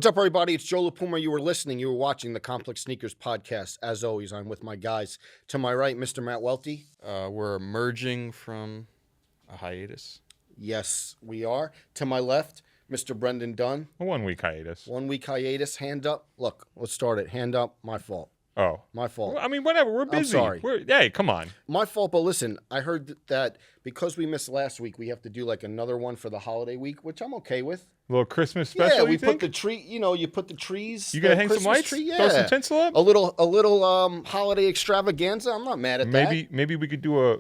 What's up, everybody? It's Joe La Puma. You were watching the Complex Sneakers podcast. As always, I'm with my guys. To my right, Mr. Matt Welty. We're emerging from a hiatus. Yes, we are. To my left, Mr. Brendan Dunne. A 1 week hiatus. 1 week hiatus. Hand up. Look, let's start it. Hand up. My fault. Oh. My fault. Well, I mean, whatever. We're busy. I'm sorry. Hey, come on. My fault, but listen, I heard that because we missed last week, we have to do like another one for the holiday week, which I'm okay with. A little Christmas special, Yeah, we you think? put the tree, you put the trees. You gonna hang Christmas some lights? Tree? Yeah. Throw some tinsel up? A little holiday extravaganza. I'm not mad at that. Maybe we could do a...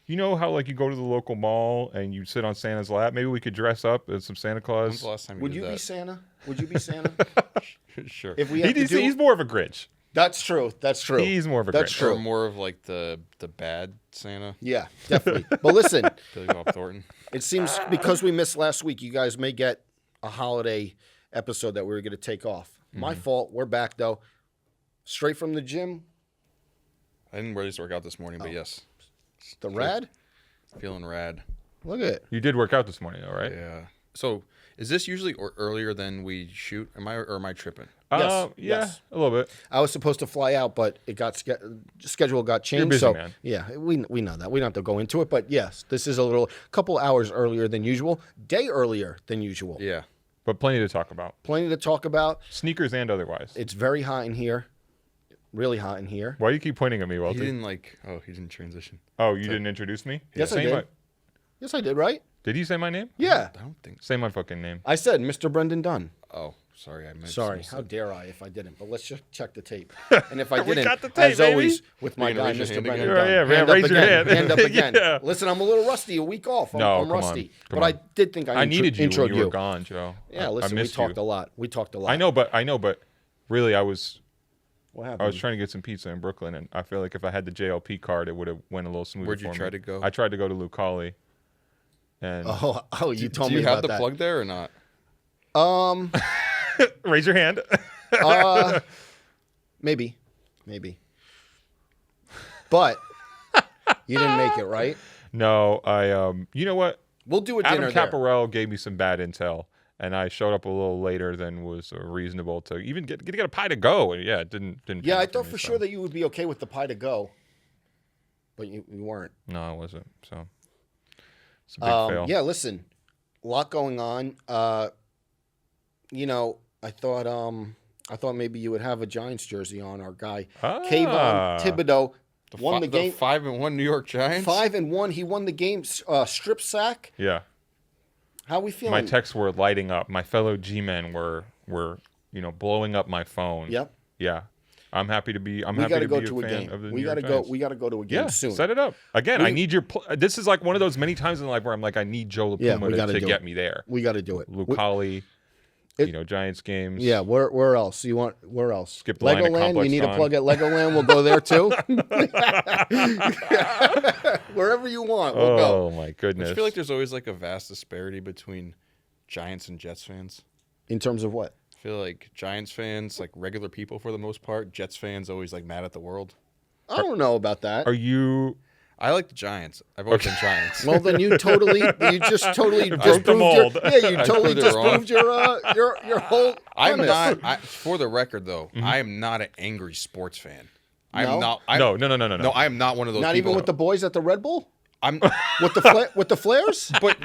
You know how, like, you go to the local mall and you sit on Santa's lap? Maybe we could dress up as some Santa Claus. When's the last time Would did you that? be Santa? Would you be Santa? Sure. If we have to do... He's more of a Grinch. That's true. That's true. He's more of a That's Grinch. true. Or more of like the bad Santa. Yeah, definitely. But listen, Billy Bob Thornton. it seems because we missed last week, you guys may get a holiday episode that we were going to take off. My fault. We're back, though. Straight from the gym. I didn't really work out this morning, but yes. The rad? Feeling rad. Look at it. You did work out this morning, though, right? Yeah. So is this usually earlier than we shoot? Am I tripping? Yes, Yeah, yes. a little bit. I was supposed to fly out, but it got schedule got changed. You're busy, so man. yeah, we know that. We don't have to go into it, but yes, this is a couple hours earlier than usual, day earlier than usual. Yeah. But plenty to talk about. Plenty to talk about. Sneakers and otherwise. It's very hot in here, really hot in here. Why do you keep pointing at me, He Welty? didn't transition. Oh, you didn't introduce me? Yes, I Say did. Yes, I did. Right? Did he say my name? Yeah, I don't think so. Say my fucking name. I said Mr. Brendan Dunne. Oh, sorry. I meant Sorry, to how dare I if I didn't? But let's just check the tape. And if I We didn't, got the tape, as always, baby. with my You gonna guy, raise your Mr. hand Brendan again? Dunne. Yeah, hand raise up your again. hand. Hand up again. Yeah. Listen, I'm a little rusty. A week off. I'm Come rusty. on. But I did think I needed you introed when you were gone, Joe. Yeah, I listen, we missed talked you. a lot. We talked a lot. I know, but really, I was What I was happened? trying to get some pizza in Brooklyn, and I feel like if I had the JLP card, it would have went a little smoother. Where'd you for try me. to go? I tried to go to Lucali, and Oh, you told Do me you about have the that. plug there or not? raise your hand. Maybe. But you didn't make it, right? No, you know what? We'll do a dinner Adam there. Caparel gave me some bad intel, and I showed up a little later than was reasonable to even get a pie to go. And yeah, it didn't. Yeah, pan I out thought me, for so. sure that you would be okay with the pie to go, but you weren't. No, I wasn't. So it's a big fail. Yeah, listen, a lot going on. I thought maybe you would have a Giants jersey on. Our guy, Kayvon Thibodeau, won the game. 5-1 New York Giants. 5-1. He won the game. Strip sack. Yeah. How we feeling? My texts were lighting up. My fellow G-men were blowing up my phone. Yep. Yeah. I'm happy to be. We got to be go a to a fan game. of the We New got to York go. Giants. We got to go to a game Yeah, soon. set it up again. I need your. This is like one of those many times in life where I'm like, I need Joe La Puma to get me there. We got to do it. Lucali, Giants games. Yeah, where else? Where else? Skip the line at Legoland. You Complex need a Con. plug at Legoland. We'll go there too. Wherever you want, we'll go. Oh my goodness. I feel like there's always like a vast disparity between Giants and Jets fans. In terms of what? I feel like Giants fans, like regular people for the most part. Jets fans always like mad at the world. I don't know about that. Are you? I like the Giants. I've always been Giants. Well, then you just totally Broke the disproved mold. you totally proved it wrong. disproved your whole I'm premise. not. For the record, though, I am not an angry sports fan. No? I'm not. No. No, I am not one of those. Not people. even with the boys at the Red Bull I'm. with the flares. But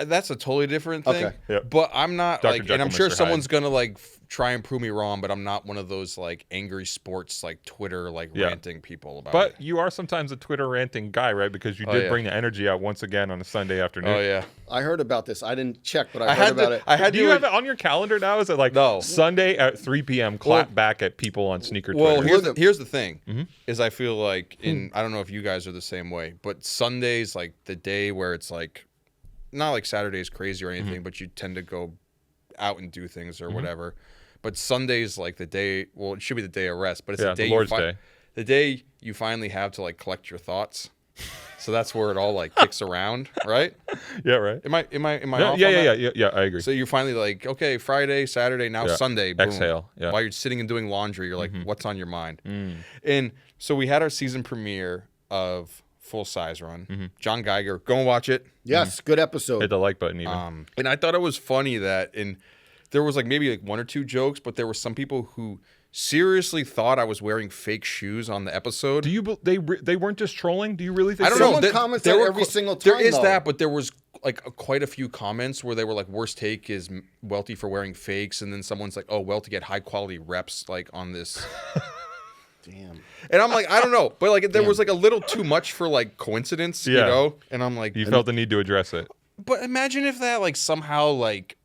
that's a totally different thing. Okay. Yep. But I'm not Dr. like, Jekyll, and I'm sure Mr. someone's Hyde. gonna like try and prove me wrong. But I'm not one of those like angry sports like Twitter like ranting people about it. But you are sometimes a Twitter ranting guy, right? Because you did yeah. bring the energy out once again on a Sunday afternoon. Oh yeah. I heard about this. I didn't check, but I heard about it. I had Do to. you have it on your calendar now? Is it like No. Sunday at 3 p.m. clap back at people on sneaker Well, Twitter? here's the thing, Mm-hmm. is I feel like I don't know if you guys are the same way, but Sunday's like the day where it's like, not like Saturday's crazy or anything, but you tend to go out and do things or whatever. But Sunday's like the day. Well, it should be the day of rest, but it's Yeah, the day the Lord's Day. the day you finally have to like collect your thoughts. So that's where it all like kicks around, right? Yeah, right. Am I Yeah, off on that? yeah, I agree. So you're finally like, okay, Friday, Saturday, now Yeah. Sunday. Boom. Exhale, yeah. While you're sitting and doing laundry, you're like, what's on your mind? And so we had our season premiere of Full Size Run. John Geiger, go and watch it. Yes, good episode. Hit the like button even. And I thought it was funny that there was like maybe like 1 or 2 jokes, but there were some people who seriously thought I was wearing fake shoes on the episode. Do you? They weren't just trolling. Do you really think? I don't Someone know. comments There that were every single time, There is though. that, but there was like quite a few comments where they were like, "Worst take is Welty for wearing fakes," and then someone's like, "Oh, Welty get high quality reps like on this." Damn. And I'm like, I don't know, but like there was like a little too much for like coincidence, you Yeah. know. And I'm like, You felt the need to address it. but imagine if that like somehow like.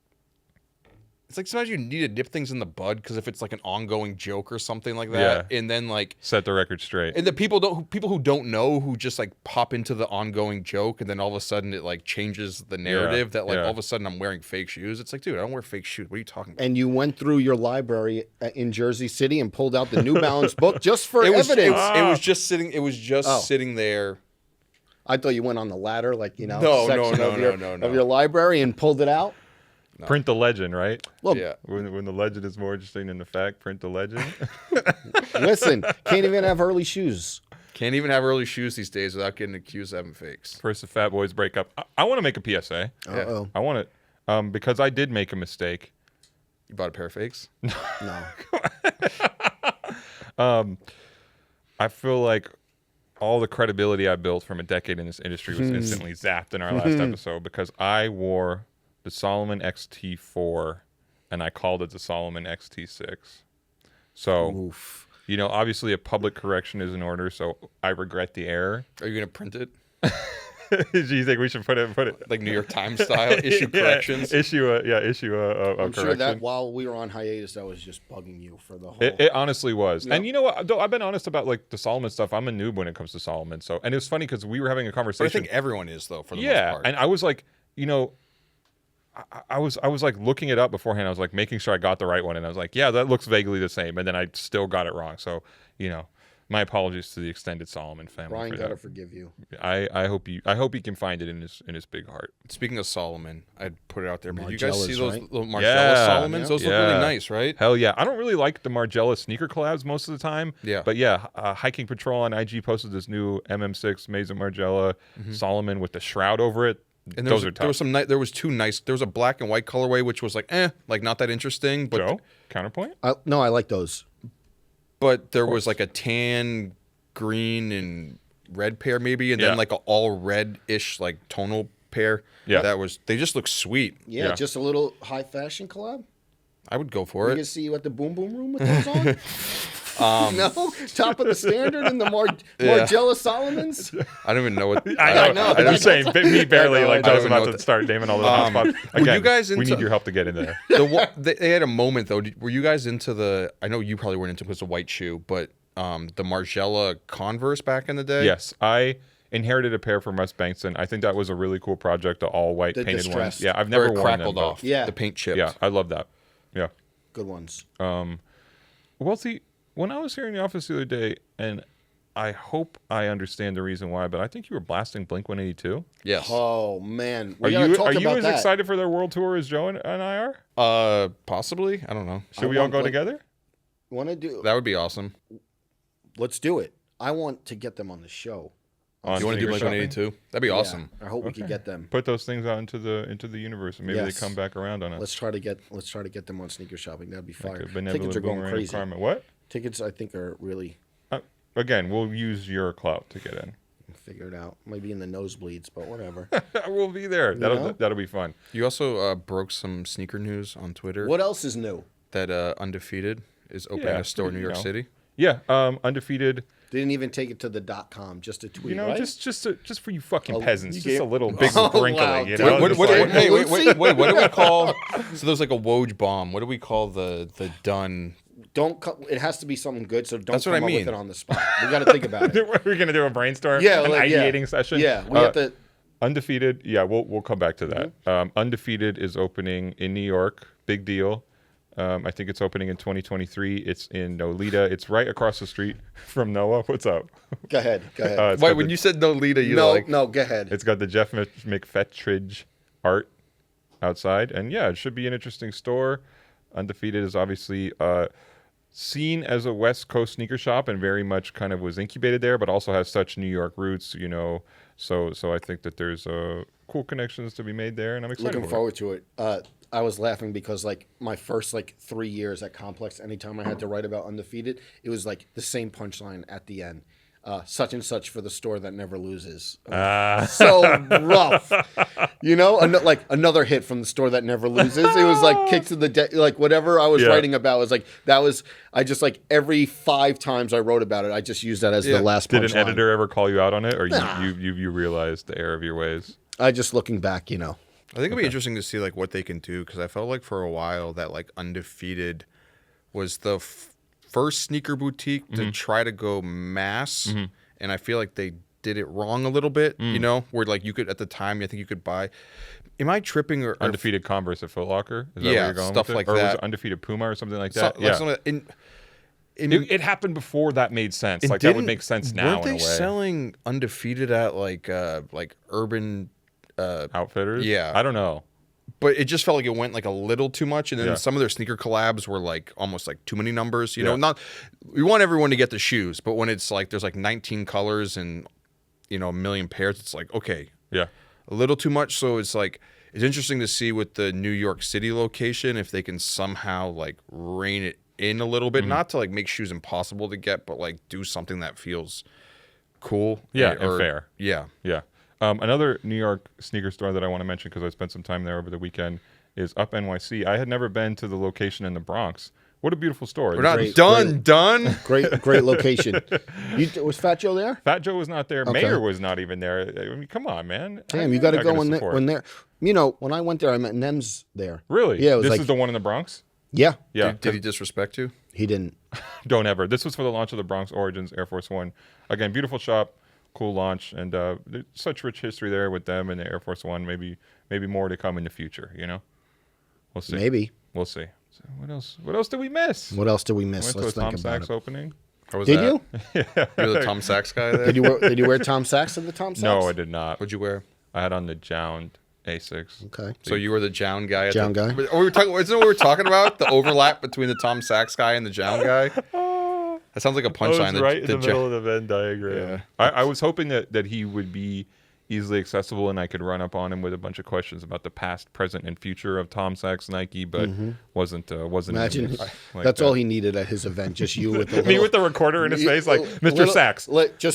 It's like sometimes you need to nip things in the bud because if it's like an ongoing joke or something like that, and then like Set the record straight. and the people who don't know who just like pop into the ongoing joke and then all of a sudden it like changes the narrative that like all of a sudden I'm wearing fake shoes. It's like, dude, I don't wear fake shoes. What are you talking about? And you went through your library in Jersey City and pulled out the New Balance book just for It was evidence. it was just sitting. It was just sitting there. I thought you went on the ladder, like, you know, No, section no. of your library and pulled it out. Print the legend, right? Look, Yeah. When the legend is more interesting than the fact, print the legend. listen, can't even have early shoes. Can't even have early shoes these days without getting accused of having fakes. First, the Fat Boys break up. I want to make a PSA. Uh-oh. I want it because I did make a mistake. You bought a pair of fakes? No. I feel like all the credibility I built from a decade in this industry was instantly zapped in our last episode because I wore the Salomon XT4 and I called it the Salomon XT6. So, Oof. you know, obviously a public correction is in order, so I regret the error. Are you gonna print it Do you think we should put it like New York Times style? Issue corrections. Issue a I'm correction. sure that while we were on hiatus, that was just bugging you for the whole. It honestly was. Yeah. And you know what? Though I've been honest about like the Salomon stuff. I'm a noob when it comes to Salomon. So, and it was funny because we were having a But conversation. I think everyone is though for the most part. And I was like, you know, I was like looking it up beforehand. I was like making sure I got the right one, and I was like, yeah, that looks vaguely the same, and then I still got it wrong. So, you know, my apologies to the extended Salomon family. Brian for gotta that. forgive you. I hope he can find it in his big heart. Speaking of Salomon, I'd put it out there. But did you guys Margielas, see those right? little Margiela Yeah. Salomons? Those look really Yeah. nice, right? Hell yeah! I don't really like the Margiela sneaker collabs most of the time. Yeah. But yeah, Hiking Patrol on IG posted this new MM6 Maison Margiela Salomon with the shroud over it. And Those are tough. there was some there was two nice. There was a black and white colorway, which was like like not that interesting. But Joe, counterpoint. No, I like those. but there was like a tan, green, and red pair maybe, and Yeah. then like a all red-ish like tonal pair. Yeah. that was. They just look sweet. Yeah, Yeah. just a little high fashion collab. I would go for We it. can see you at the Boom Boom Room with those on. No, top of the standard in the Margiela Salomons. I don't even know what. I know. I'm just saying, me barely I know, like I I was don't know about what to the- start naming all the hotspots. were you Again, guys we into- need your help to get in there. They had a moment though. Were you guys into the? I know you probably weren't into it because of white shoe, but the Margiela Converse back in the day. Yes, I inherited a pair from Russ Bankson. I think that was a really cool project, the all white The painted distressed. ones. Yeah, I've Where never it worn them. crackled but- off. Yeah. the paint chipped. Yeah, I love that. Yeah. Good ones. Well, see, when I was here in the office the other day, and I hope I understand the reason why, but I think you were blasting Blink 182. Yes. Oh man, Are we gotta you talk about as that. excited for their world tour as Joe and I are? Possibly. I don't know. Should I we all want go Blink- together? Want to do? That would be awesome. Let's do it. I want to get them on the show. On You want to do Sneaker Blink Shopping? 182? That'd be awesome. Yeah, I hope we could get them. Put those things out into the universe, and maybe Yes. they come back around on us. Let's try to get them on sneaker shopping. That'd be Like fire. a benevolent Tickets are going boomerang crazy. karma. What? Tickets, I think, are really Again, we'll use your clout to get in. figure it out. Might be in the nosebleeds, but whatever. We'll be there. know? That'll be fun. You also broke some sneaker news on Twitter What else is new? that Undefeated is opening Yeah, a store in New you York know. City. Yeah, undefeated. They didn't even take it to the .com, just a tweet. You know, right? just for you fucking Oh, peasants, you just a gave- little big Oh, sprinkling. wow. You Wait, know, What, Just what, like- what, hey, wait, what do we call? So there's like a Woj bomb. What do we call the Dunne? It has to be something good, so don't That's what come I up with mean. it on the spot. We got to think about it. We're gonna do a brainstorm. Yeah, an like, ideating session. Yeah, we have to. Undefeated. Yeah, we'll come back to that. Undefeated is opening in New York. Big deal. I think it's opening in 2023. It's in Nolita. It's right across the street from Noah. What's up? Go ahead. Go ahead. It's Wait, got when the- you said Nolita, you no, like no, go ahead. It's got the Jeff McFetridge art outside, and yeah, it should be an interesting store. Undefeated is obviously seen as a West Coast sneaker shop and very much kind of was incubated there, but also has such New York roots, you know. So I think that there's cool connections to be made there, and I'm excited. Looking for forward to it. I was laughing because like my first like 3 years at Complex, anytime I had to write about Undefeated, it was like the same punchline at the end. Such and such for the store that never loses. So rough, you know. Like another hit from the store that never loses. It was like kick to the like whatever I was writing about was like that was. I just like every 5 times I wrote about it, I just used that as the last. Did an line. editor ever call you out on it, or you realized the error of your ways? I just looking back, you know. I think it'd be interesting to see like what they can do because I felt like for a while that like Undefeated was the first sneaker boutique to try to go mass, and I feel like they did it wrong a little bit. You know, where like you could at the time, I think you could buy. Am I tripping or Undefeated Converse at Foot Locker? Is that where you're going stuff with it? like or that. Was it Undefeated Puma or something like that? It happened before that made sense. Like that would make sense now. Weren't they selling Undefeated at like urban Outfitters? Yeah, I don't know. But it just felt like it went like a little too much, and then some of their sneaker collabs were like almost like too many numbers. You know, not we want everyone to get the shoes, but when it's like there's like 19 colors and you know a million pairs, it's like okay, a little too much. So it's like it's interesting to see with the New York City location if they can somehow like rein it in a little bit, not to like make shoes impossible to get, but like do something that feels cool, and fair. Yeah. Another New York sneaker store that I want to mention because I spent some time there over the weekend is Up NYC. I had never been to the location in the Bronx. What a beautiful store! We're not done. Great location. Was Fat Joe there? Fat Joe was not there. Okay. Mayor was not even there. I mean, come on, man. Damn, you got to go when there. You know, when I went there, I met Nems there. Really? Yeah. This is the one in the Bronx. Yeah. Did he disrespect you? He didn't. Don't ever. This was for the launch of the Bronx Origins Air Force One. Again, beautiful shop. Cool launch, and there's such rich history there with them and the Air Force One. Maybe more to come in the future. You know, we'll see. Maybe we'll see. So what else did we miss? What else did we miss? Let's think about Sachs it. opening. How was did that? You? You're the Tom Sachs guy there. Did you wear Tom Sachs at the Tom Sachs? No, I did not. What'd you wear? I had on the Jound A6. Okay. So you were the Jound guy. Jound guy. We were talking. Isn't what we were talking about? The overlap between the Tom Sachs guy and the Jound guy. That sounds like a punchline. Right in the middle of the Venn diagram. Yeah. I was hoping that he would be easily accessible and I could run up on him with a bunch of questions about the past, present, and future of Tom Sachs Nike, but wasn't. Imagine like that's all he needed at his event. Just you with the me with the recorder in his face, like Mr. Sachs,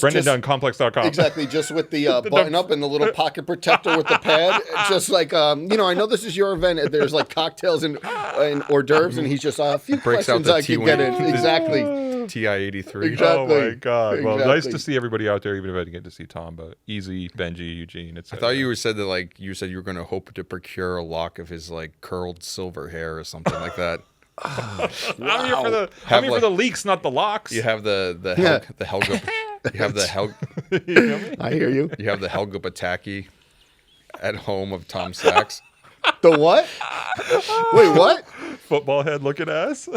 Brendan Dunne, Complex.com. Exactly, just with the button up and the little pocket protector with the pad. Just like you know, I know this is your event. There's like cocktails and hors d'oeuvres, and he's just a few breaks out questions the I can get in. Exactly. TI-83. Exactly. Oh my God! Well, nice Exactly. to see everybody out there, even if I didn't get to see Tom. But Easy, Benji, Eugene, etc. I thought you said that like you said you were going to hope to procure a lock of his like curled silver hair or something like that. I'm here for the leaks, not the locks. You have the Helga. You have the Helga. I hear you. You have the Helga Bataki at home of Tom Sachs. The what? Wait, what? Football head looking ass.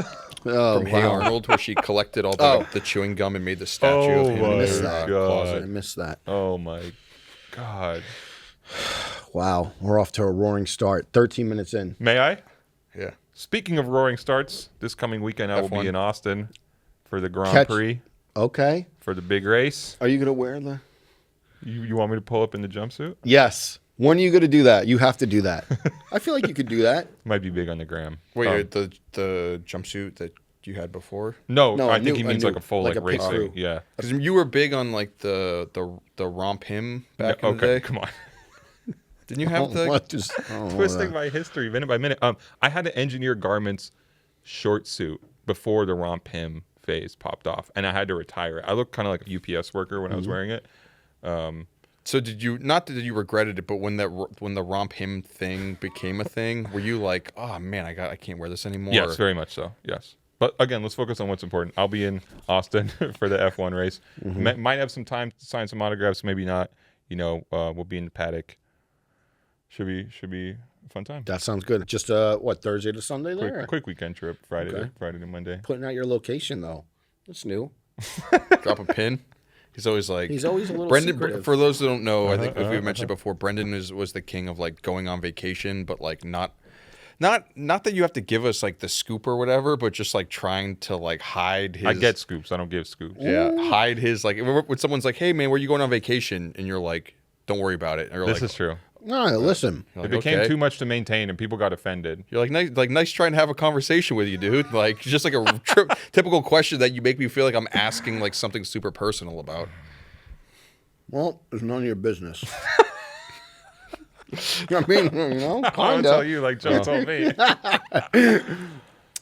Oh, From Hey Arnold, where she collected all the chewing gum and made the statue of him in my her God. closet. I missed that. Oh my God! Wow, we're off to a roaring start. 13 minutes in. May I? Yeah. Speaking of roaring starts, this coming weekend I will F1. be in Austin for the Grand Prix Okay. for the big race. Are you gonna wear the? You want me to pull up in the jumpsuit? Yes. When are you gonna do that? You have to do that. I feel like you could do that. Might be big on the gram. Wait, the jumpsuit that you had before? No, No, I think he means like a full like like a pit racing. crew. Yeah. Because you were big on like the RompHim back in the day. Come on. Didn't you have the? What just Twisting my history minute by minute. I had to engineer Garment's short suit before the RompHim phase popped off, and I had to retire it. I looked kind of like a UPS worker when I was wearing it. So did you? Not that you regretted it, but when the RompHim thing became a thing, were you like, oh man, I can't wear this anymore? Yes, very much so. Yes. But again, let's focus on what's important. I'll be in Austin for the F1 race. Might have some time to sign some autographs, maybe not. You know, we'll be in the paddock. Should be a fun time. That sounds good. Just what, Thursday to Sunday there? Quick weekend trip, Friday Okay. to Monday. Putting out your location though. That's new. Drop a pin. He's always like. He's always a little Brendan. secretive. For those that don't know, I think we've mentioned it before. Brendan was the king of like going on vacation, but like not that you have to give us like the scoop or whatever, but just like trying to like hide his. I get scoops. I don't give scoops. Yeah, hide his like when someone's like, "Hey man, where you going on vacation?" and you're like, "Don't worry about it." Or This like, is true. No, listen. You're It like, became okay. too much to maintain, and people got offended. You're like nice trying to have a conversation with you, dude. Like just like a typical question that you make me feel like I'm asking like something super personal about. Well, it's none of your business. I mean, I'll kind tell of. you like Joe told me.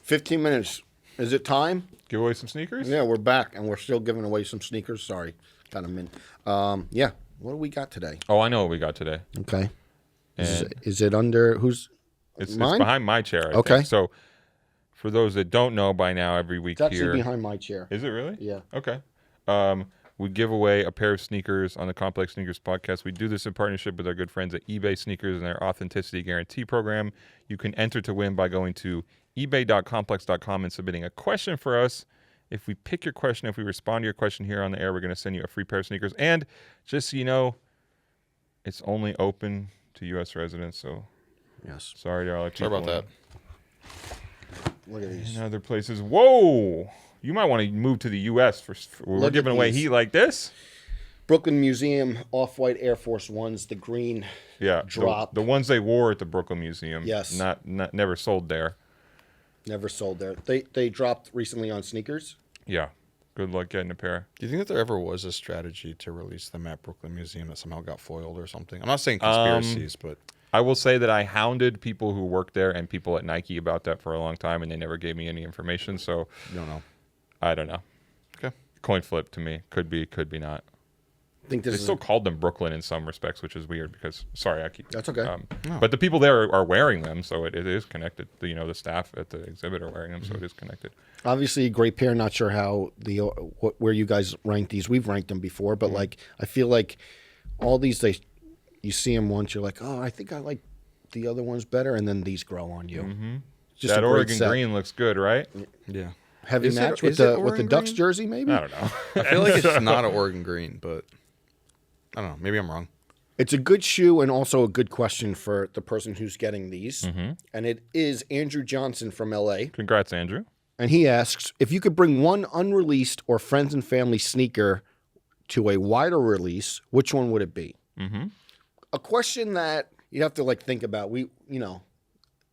15 minutes. Is it time? Give away some sneakers? Yeah, we're back, and we're still giving away some sneakers. Sorry, kind of mint. Yeah. What do we got today? Oh, I know what we got today. Okay. And Is it under whose? it's mine? behind my chair, I Okay. think. So for those that don't know by now, every week It's actually here. behind my chair. Is it really? Yeah. Okay. We give away a pair of sneakers on the Complex Sneakers podcast. We do this in partnership with our good friends at eBay Sneakers and their Authenticity Guarantee program. You can enter to win by going to ebay.complex.com and submitting a question for us. If we pick your question, if we respond to your question here on the air, we're going to send you a free pair of sneakers. And just so you know, it's only open to U.S. residents. So Yes. sorry to all our Sorry people about that. Look at these. in other places. Whoa! You might want to move to the U.S. We're Look at giving away these. heat like this. Brooklyn Museum Off-White Air Force Ones, the green. Yeah, Drop. the ones they wore at the Brooklyn Museum. Yes. not never sold there. Never sold there. They dropped recently on sneakers. Yeah, good luck getting a pair. Do you think that there ever was a strategy to release them at Brooklyn Museum that somehow got foiled or something? I'm not saying conspiracies, but I will say that I hounded people who work there and people at Nike about that for a long time, and they never gave me any information. So you don't know. I don't know. Okay. Coin flip to me. Could be, could be not. I think They this is still called them Brooklyn in some respects, which is weird because sorry, I keep. That's okay. But the people there are wearing them, so it is connected. The staff at the exhibit are wearing them, so it is connected. obviously a great pair. Not sure how where you guys rank these. We've ranked them before, but like I feel like all these you see them once, you're like, oh, I think I like the other ones better, and then these grow on you. Mm-hmm. Just That a great Oregon set. green looks good, right? Yeah. Heavy Is it- match is with it the Oregon Ducks green? jersey, maybe. I don't know. I feel like it's not an Oregon green, but I don't know. Maybe I'm wrong. It's a good shoe and also a good question for the person who's getting these. Mm-hmm. And it is Andrew Johnson from LA. Congrats, Andrew. And he asks, if you could bring one unreleased or friends and family sneaker to a wider release, which one would it be? Mm-hmm. A question that you have to like think about.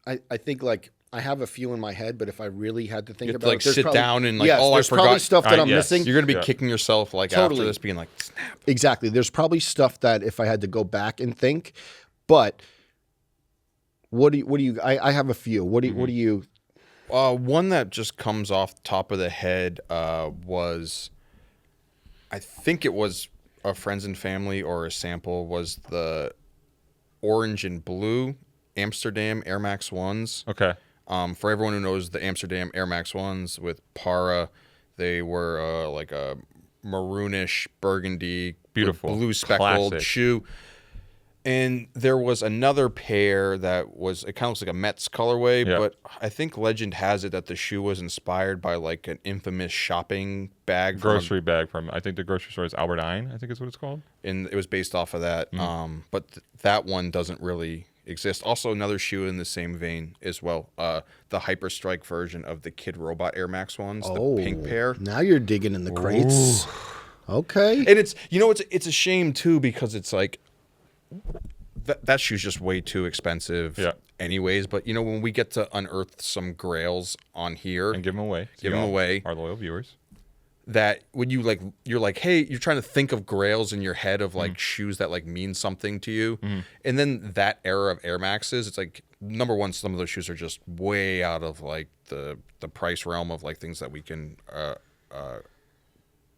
I think like I have a few in my head, but if I really had to think You have to about like it, there's sit probably- down and like, yes, oh, I there's probably forgot. stuff that I'm yes. missing. You're gonna be Yeah. kicking yourself like Totally. after this, being like, snap. Exactly. There's probably stuff that if I had to go back and think, but what do you? I have a few. What do you? One that just comes off the top of the head was, I think it was a friends and family or a sample, was the orange and blue Amsterdam Air Max 1s. Okay. For everyone who knows the Amsterdam Air Max 1s with Para, they were like a maroonish burgundy, Beautiful. blue speckled Classic. shoe. And there was another pair that was, it kind of looks like a Mets colorway, Yeah. but I think legend has it that the shoe was inspired by like an infamous shopping bag. Grocery bag from, I think the grocery store is Albertine, I think is what it's called. And it was based off of that. But that one doesn't really exist. Also, another shoe in the same vein as well. The Hyper Strike version of the Kid Robot Air Max 1s, the pink pair. Now you're digging in the crates. Okay. And it's, it's a shame too, because it's like, that shoe's just way too expensive anyways. But, when we get to unearth some grails on here And give them away. Give 'em away. Our loyal viewers. that when you're like, hey, you're trying to think of grails in your head of like shoes that like mean something to you. And then that era of Air Maxes, it's like, number one, some of those shoes are just way out of like the price realm of like things that we can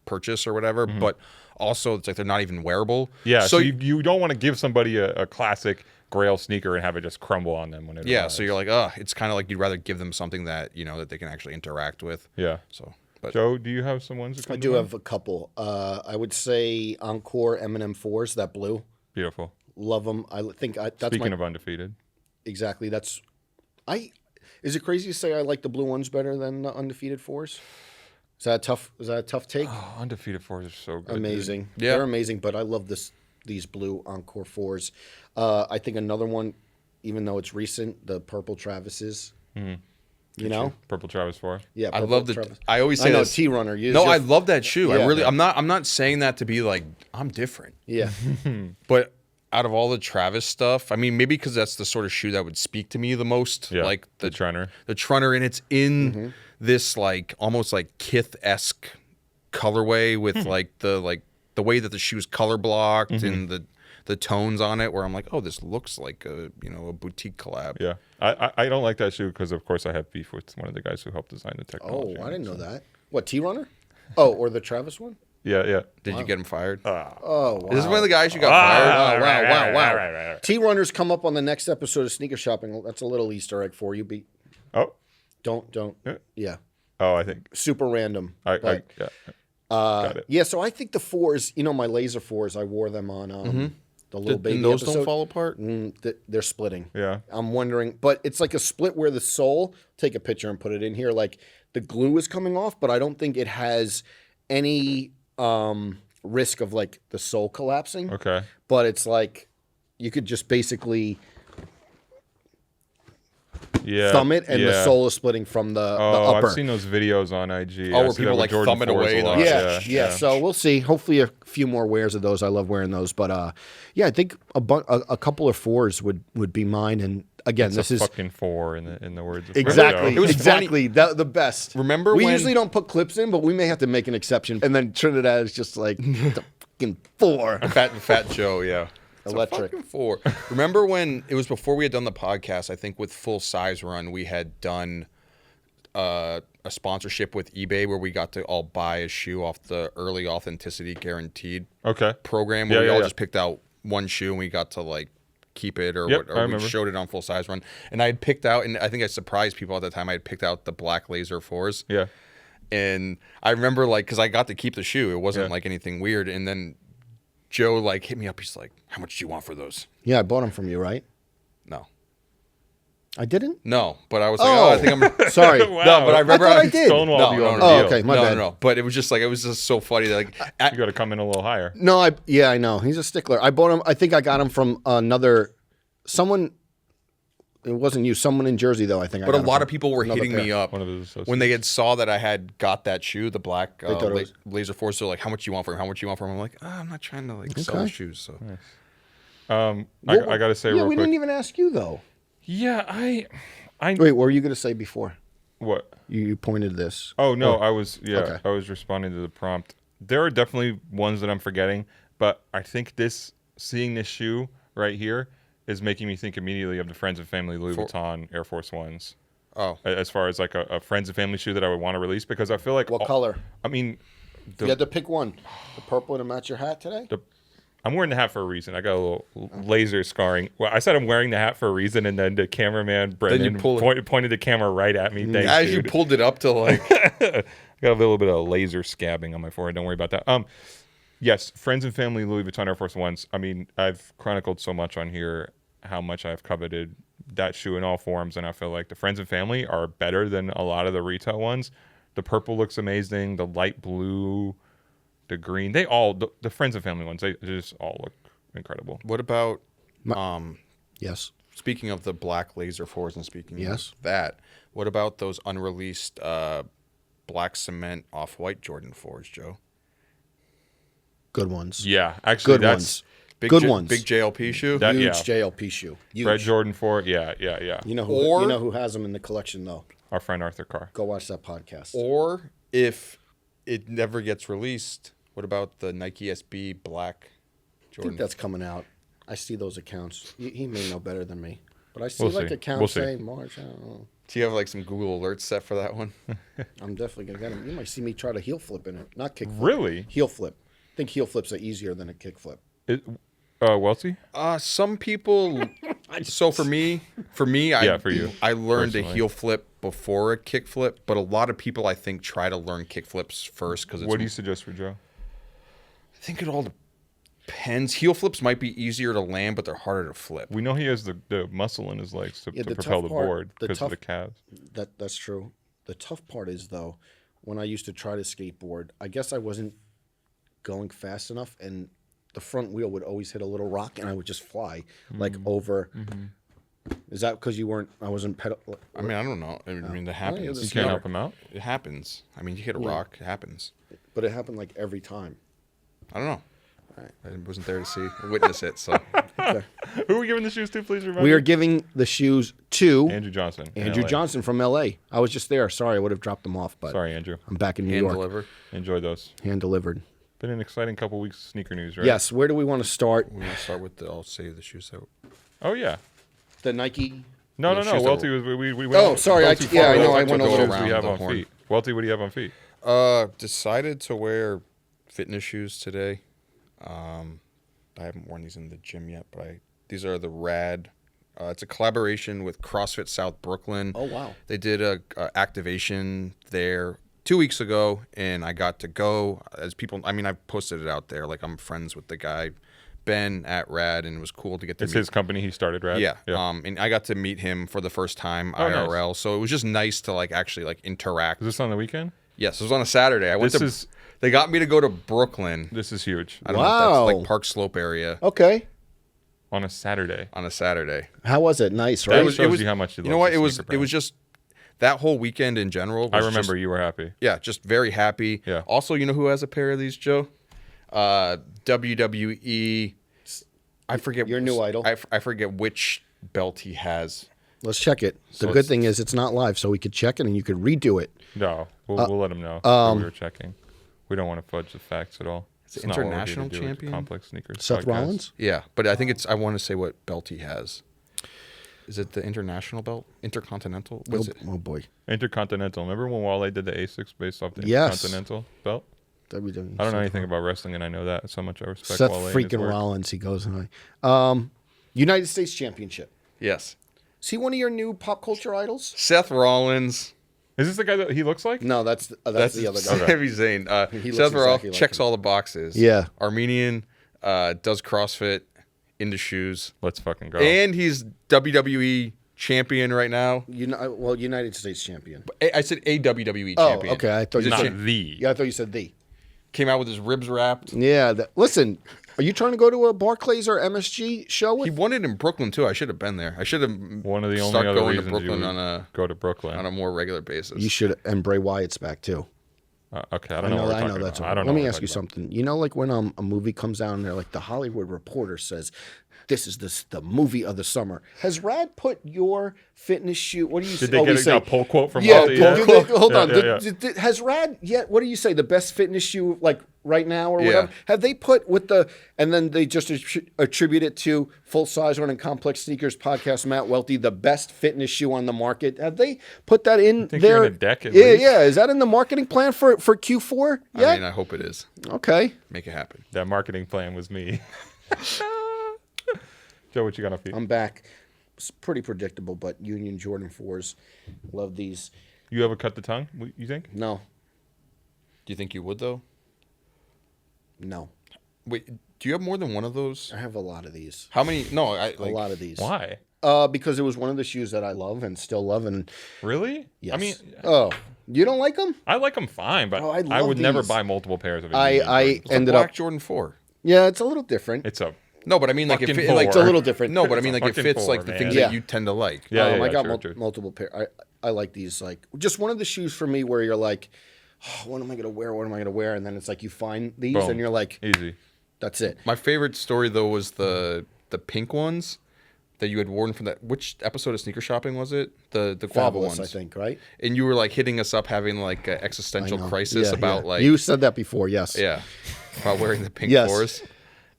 purchase or whatever. But also it's like they're not even wearable. Yeah, so So you don't want to give somebody a classic Grail sneaker and have it just crumble on them when it yeah, arrives. so you're like, it's kind of like you'd rather give them something that, that they can actually interact with. Yeah. So, but Joe, do you have some ones? That come I to do mind? have a couple. I would say Encore M&M 4s, that blue. Beautiful. Love them. I think that's Speaking my of undefeated. exactly. That's Is it crazy to say I like the blue ones better than the undefeated 4s? Is that a tough take? Oh, undefeated fours are so good. Amazing. Yeah. They're amazing, but I love these blue Encore 4s. I think another one, even though it's recent, the purple Travises. You know? Purple Travis 4. Yeah. I purple love Travis. I always say I know this. T-Runner. No, I love that shoe. Yeah. I'm not saying that to be like, I'm different. Yeah. But out of all the Travis stuff, I mean, maybe because that's the sort of shoe that would speak to me the most. Yeah, like the Trunner. The Trunner, and it's in this like almost like Kith-esque colorway with like the way that the shoe's color blocked and the tones on it, where I'm like, oh, this looks like a boutique collab. Yeah, I don't like that shoe because of course I have beef with one of the guys who helped design the technology. Oh, I didn't know that. What, T-Runner? Oh, or the Travis one? Yeah. Did you get him fired? Oh, wow. This is one of the guys you got fired. Wow. Right. T-Runners come up on the next episode of Sneaker Shopping. That's a little Easter egg for you, B. Oh. Don't. Yeah. Oh, I think. Super random. Yeah. Got it. Yeah, so I think the 4s, my laser 4s, I wore them on the little baby And those episode. don't fall apart? They're splitting. Yeah. I'm wondering, but it's like a split where the sole, take a picture and put it in here, like the glue is coming off, but I don't think it has any risk of like the sole collapsing. Okay. But it's like you could just basically thumb it and the sole is splitting from the upper. I've seen those videos on IG. Oh, where people like thumb it away. Yeah. So we'll see. Hopefully a few more wears of those. I love wearing those. But I think a couple of 4s would be mine. And again, this is fucking 4 in the words of exactly. Joe. It was exactly the best. Remember we when- usually don't put clips in, but we may have to make an exception. And then Trinidad is just like the fucking 4. Fat Joe, yeah. Electric. Fucking 4. Remember when it was before we had done the podcast? I think with Full Size Run, we had done a sponsorship with eBay where we got to all buy a shoe off the early authenticity guaranteed program where we all just picked out one shoe and we got to like keep it or we showed it on Full Size Run. And I had picked out, and I think I surprised people at the time, I had picked out the black laser 4s. Yeah. And I remember like, because I got to keep the shoe. It wasn't like anything weird. And then Joe like hit me up. He's like, "How much do you want for those?" Yeah, I bought them from you, right? No, I didn't. no. But I was like, "Oh, I think I'm sorry." Wow. No, but I remember I thought I did. Stonewalled you on the Oh, deal. okay, my bad. No. But it was just so funny that like You got to come in a little higher. No, I know. He's a stickler. I bought him. I think I got him from someone. It wasn't you. Someone in Jersey, though. I think. But a lot of people were hitting me up One of those associates. when they had saw that I had got that shoe, the black thought it was- laser force. They're like, "How much you want for him? How much you want for him?" I'm like, "I'm not trying to like sell shoes." So I got to say Yeah, real we quick. didn't even ask you though. Yeah, I Wait, what were you going to say before? what? You pointed this. Oh no, I was Okay. I was responding to the prompt. There are definitely ones that I'm forgetting, but I think seeing this shoe right here is making me think immediately of the Friends and Family Louis Vuitton Air Force Ones. oh, As far as like a Friends and Family shoe that I would want to release, because I feel like What color? I mean, You had to pick one. The purple to match your hat today. I'm wearing the hat for a reason. I got a little laser scarring. Well, I said I'm wearing the hat for a reason, and then the cameraman Brendan pointed the camera right at me. Thanks, as dude. you pulled it up to like, I got a little bit of laser scabbing on my forehead. Don't worry about that. Yes, Friends and Family Louis Vuitton Air Force Ones. I mean, I've chronicled so much on here how much I've coveted that shoe in all forms, and I feel like the Friends and Family are better than a lot of the retail ones. The purple looks amazing. The light blue, the green, the Friends and Family ones, they just all look incredible. what about Yes. speaking of the black laser 4s and speaking Yes. of that, what about those unreleased black cement off-white Jordan 4s, Joe? Good ones. Yeah, actually, Good that's Big Good ones. Big JLP shoe? That- Huge yeah. JLP shoe. Huge. Red Jordan 4. Yeah. You know who? Or- you know who has them in the collection though? Our friend Arthur Carr. Go watch that podcast. Or if it never gets released, what about the Nike SB black I Jordan? think that's coming out. I see those accounts. He may know better than me, but I see We'll like see. accounts We'll see. saying March. I don't know. Do you have like some Google alerts set for that one? I'm definitely gonna get him. You might see me try to heel flip in it, not kick flip. Really? Heel flip. I think heel flips are easier than a kick flip. Welty? Some people. So for me, for you. I learned a Personally. heel flip before a kick flip, but a lot of people I think try to learn kick flips first because it's. What do you suggest for Joe? I think it all depends. Heel flips might be easier to land, but they're harder to flip. We know he has the muscle in his legs to Yeah, the propel tough the part- board the because of the tough- calves. That's true. The tough part is though, when I used to try to skateboard, I guess I wasn't going fast enough, and the front wheel would always hit a little rock, and I would just fly like over. Is that because you weren't? I wasn't pedal. I mean, I don't know. I mean, that happens. yeah, You that's can't Yeah. help him out? It happens. I mean, you hit a rock. It happens. But it happened like every time. I don't know. I wasn't there to see witness it. So Okay. Who are we giving the shoes to, please remember? We are giving the shoes to Andrew Johnson. in Andrew LA. Johnson from L.A. I was just there. Sorry, I would have dropped them off, but Sorry, Andrew. I'm back in New Hand York. deliver. Enjoy those. Hand delivered. Been an exciting couple weeks of sneaker news, right? Yes. Where do we want to start? We're gonna start with the. I'll say the shoes out. Oh, yeah. The Nike. No. shoes that Welty was. We went Oh, sorry. go I too yeah, far. I know. I Welty went took over shoes around we have the on horn. feet. Welty, what do you have on feet? Decided to wear fitness shoes today. I haven't worn these in the gym yet, but these are the Rad. It's a collaboration with CrossFit South Brooklyn. Oh wow. They did a activation there 2 weeks ago, and I got to go. As people, I mean, I've posted it out there. Like, I'm friends with the guy Ben at Rad, and it was cool to get to It's meet. his company. He started, right? Yeah. And I got to meet him for the first time Oh, nice. IRL. So it was just nice to actually interact. Is this on the weekend? Yes, it was on a Saturday. They got me to go to Brooklyn. This is huge. I don't know if Wow. that's Park Slope area Okay. On a Saturday. on a Saturday. How was it? Nice, That right? shows you how much you know love what? the It was sneaker brand. just that whole weekend in general. I Was remember just- you were happy. Yeah, just very happy. Yeah. Also, you know who has a pair of these, Joe? WWE. I forget Your new idol. I forget which belt he has. Let's check it. The So good it's- thing is it's not live, so we could check it and you could redo it. No, we'll let him know that we were checking. We don't want to fudge the facts at all. Is it It's not what we're here to international do with the champion? Complex Sneakers Seth podcast. Rollins? Yeah, but I think I want to say what belt he has. Is it the international belt? Intercontinental? What's it? Oh boy. Intercontinental. Remember when Wale did the Asics based off the Yes. Intercontinental belt? WWE. I don't know anything about wrestling, and I know that. So much I respect Seth Wale and his freaking work. Rollins. He goes high. United States Championship. Yes. Is he one of your new pop culture idols? Seth Rollins. Is this the guy that he looks like? No, that's the other guy. Sami Zayn. He looks Seth Rollins exactly like checks him. all the boxes. Yeah. Armenian, does CrossFit, into shoes. Let's fucking go. And he's WWE champion right now. United States champion. I said a WWE Oh, champion. okay. I thought you Not said the. Yeah, I thought you said the. Came out with his ribs wrapped. Yeah. Listen, are you trying to go to a Barclays or MSG show He with? won it in Brooklyn too. I should have been there. I should have One of the only start other going to reasons you Brooklyn would go to Brooklyn. on a more regular basis. You should. And Bray Wyatt's back too. Okay, I don't know what we're I know talking that's. about. I don't know Let me what we're ask you talking about. something. You know, like when a movie comes out and they're like the Hollywood Reporter says, "This is the movie of the summer." Has Rad put your fitness shoe? What do you? Did oh, they we get say, a pull quote from Yeah, Welty yet? hold Yeah, on. yeah. Has Rad yet? What do you say? The best fitness shoe, like right now or Yeah. whatever. Have they put with the? And then they just attribute it to Full Size Run and Complex Sneakers podcast. Matt Welty, the best fitness shoe on the market. Have they put that in think there? you're in a deck at yeah, least? yeah. Is that in the marketing plan for Q4? Yeah. I mean, I hope it is. Okay. Make it happen. That marketing plan was me. Joe, what you got on feet? I'm back. It's pretty predictable, but Union Jordan 4s. Love these. You ever cut the tongue? You think? No. Do you think you would though? No. Wait, do you have more than one of those? I have a lot of these. How many? No, A lot of these. Why? Because it was one of the shoes that I love and still love. And Really? yes. I mean, oh, you don't like them? I like them fine, but Oh, I I love would never these. buy multiple pairs of. I It's ended a black up. Jordan 4. Yeah, it's a little different. It's a No, but I mean, like Fucking it, like It's a little different. no, but I mean, It's like a it fits fucking like four, the man. things Yeah. that you tend to like. yeah. I got true, true. multiple pair. I like these. Like just one of the shoes for me where you're like, oh, what am I gonna wear? What am I gonna wear? And then it's like you find these Boom. and you're like, Easy. that's it. My favorite story though was the pink ones that you had worn from that. Which episode of Sneaker Shopping was it? The guava Fabulous, ones. I think, right? And you were like hitting us up, having like an existential I know. crisis Yeah, about yeah. like you said that before. Yes. yeah, about wearing the pink Yes. fours.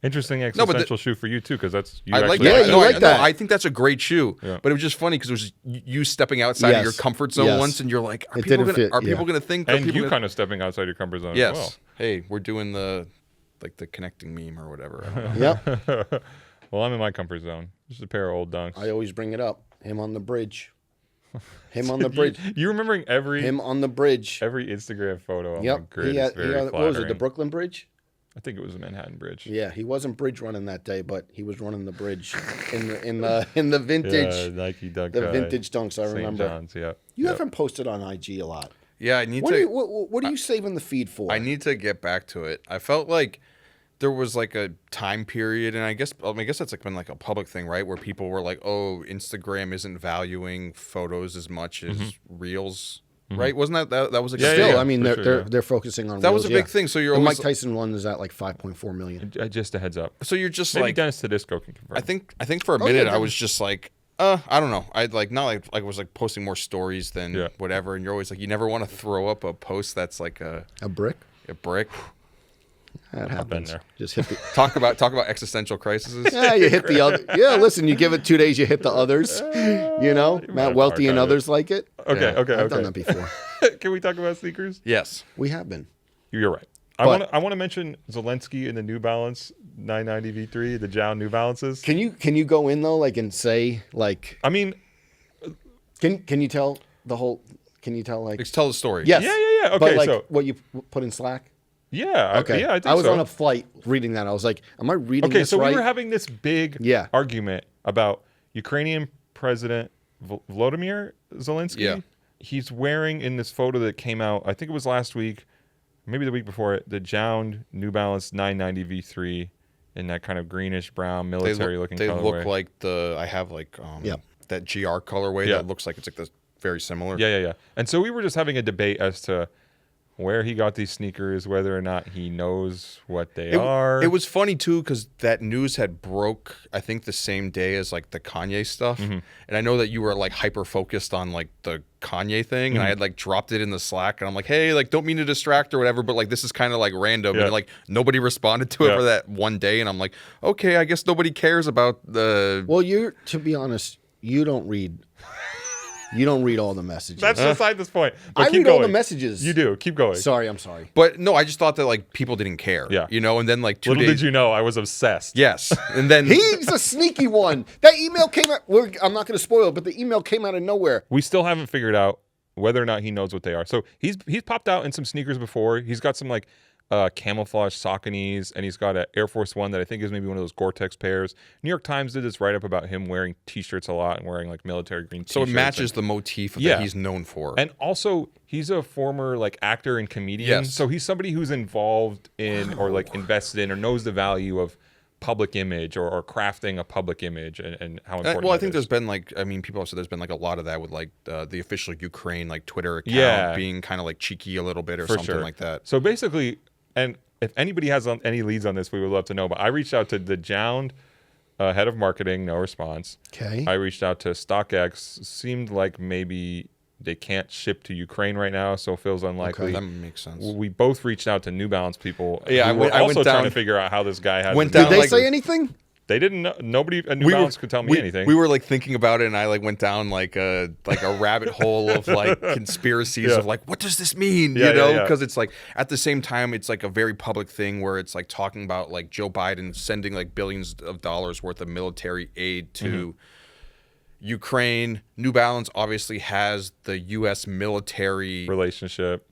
Interesting but the- existential shoe for you too, because that's you I like actually Yeah, that. you No, like I, that. No, I think that's a great shoe. Yeah. But it was just funny because it was you stepping outside of Yes. your comfort zone Yes. once, and you're like, are It people didn't gonna fit, are yeah. people gonna think? Are and people you gonna, kind of stepping outside your comfort zone yes. as well. Hey, we're doing the connecting meme or whatever. I don't know. Yep. Well, I'm in my comfort zone. Just a pair of old dunks. I always bring it up. Him on the bridge. Him on the bridge. You remembering every Him on the bridge. Instagram photo on the Yep. grid He is had, very what was it? The flattering. Brooklyn Bridge? I think it was the Manhattan Bridge. Yeah, he wasn't bridge running that day, but he was running the bridge in the vintage Yeah, Nike dunk. the vintage dunks. I St. remember. John's, yeah. You Yep. haven't posted on IG a lot. Yeah, I need What to. are you, what are you saving the feed for? I need to get back to it. I felt like there was like a time period, and I guess that's like been like a public thing, right? Where people were like, "Oh, Instagram isn't valuing photos as much as Reels right? Wasn't that was like Yeah, Still, yeah, I mean, for they're sure, they're focusing on that was a wheels, big thing. So you're And always Mike Tyson one is at like 5.4 million. Just a heads up. so you're just Maybe like Dennis Tedesco can confirm. I think for a Oh, minute yeah, I was just like, I don't know. I'd like not like I was like posting more stories than whatever, and you're always like, you never want to throw up a post that's like a brick. brick. That been happens. there. Just hit the. Talk about existential crises. Yeah, you hit the other. Yeah, listen, you give it 2 days, you hit the others. You know, Matt Welty and others like it. Okay, Yeah, okay, I've done okay. that before. Can we talk about sneakers? Yes. We have been. You're right. But- I want to mention Zelensky and the New Balance 990 V3, the Jown New Balances. Can you go in though, like, and say like? I mean, Can you tell the whole? Can you tell like? Let's tell the story. Yes. Yeah. Okay, But like so what you put in Slack. yeah, Okay. I think I was so. on a flight reading that. I was like, am I reading Okay, this so right? we were having this big argument about Ukrainian President Volodymyr Zelensky. Yeah. He's wearing in this photo that came out, I think it was last week, maybe the week before it, the Jown New Balance 990 V3 in that kind of greenish brown military looking They colorway. look like I have like that GR colorway that looks like it's like the very similar. Yeah. And so we were just having a debate as to where he got these sneakers, whether or not he knows what they are. It was funny too because that news had broke, I think, the same day as like the Kanye stuff, and I know that you were like hyper focused on like the Kanye thing, and I had like dropped it in the Slack, and I'm like, hey, like don't mean to distract or whatever, but like this is kind of like random, and like nobody responded to it for that one day, and I'm like, okay, I guess nobody cares about the. Well, to be honest, you don't read. You don't read all the messages. That's beside this point. But I keep read going. all the messages. You do. Keep going. Sorry, I'm sorry. But no, I just thought that like people didn't care. Yeah. You know, and then like 2 Little days. did you know, I was obsessed. Yes, and then He's a sneaky one. That email came out. I'm not going to spoil it, but the email came out of nowhere. We still haven't figured out whether or not he knows what they are. So he's popped out in some sneakers before. He's got some like camouflage Sauconys, and he's got an Air Force One that I think is maybe one of those Gore-Tex pairs. New York Times did this write-up about him wearing T-shirts a lot and wearing like military green T-shirts. so it matches the motif that he's known for. And also, he's a former like actor and comedian. Yes. So he's somebody who's involved in or like invested in or knows the value of public image or crafting a public image and how important well, I that think is. there's been like, I mean, people have said there's been like a lot of that with like the official Ukraine like Twitter account being kind of like cheeky a little bit or something like that. So basically, and if anybody has any leads on this, we would love to know. But I reached out to the Jound head of marketing, no response. Okay. I reached out to StockX. Seemed like maybe they can't ship to Ukraine right now, so it feels unlikely. Okay, that makes sense. We both reached out to New Balance people. Yeah, who were I went also trying down- to figure out how this guy had. went his- down Did they like- say anything? They didn't know. Nobody at New Balance could tell me anything. We were like thinking about it, and I like went down like a rabbit hole of like conspiracies of like, what does this mean? Yeah, you know, yeah. because it's like at the same time, it's like a very public thing where it's like talking about like Joe Biden sending like billions of dollars worth of military aid to Ukraine. New Balance obviously has the U.S. military relationship.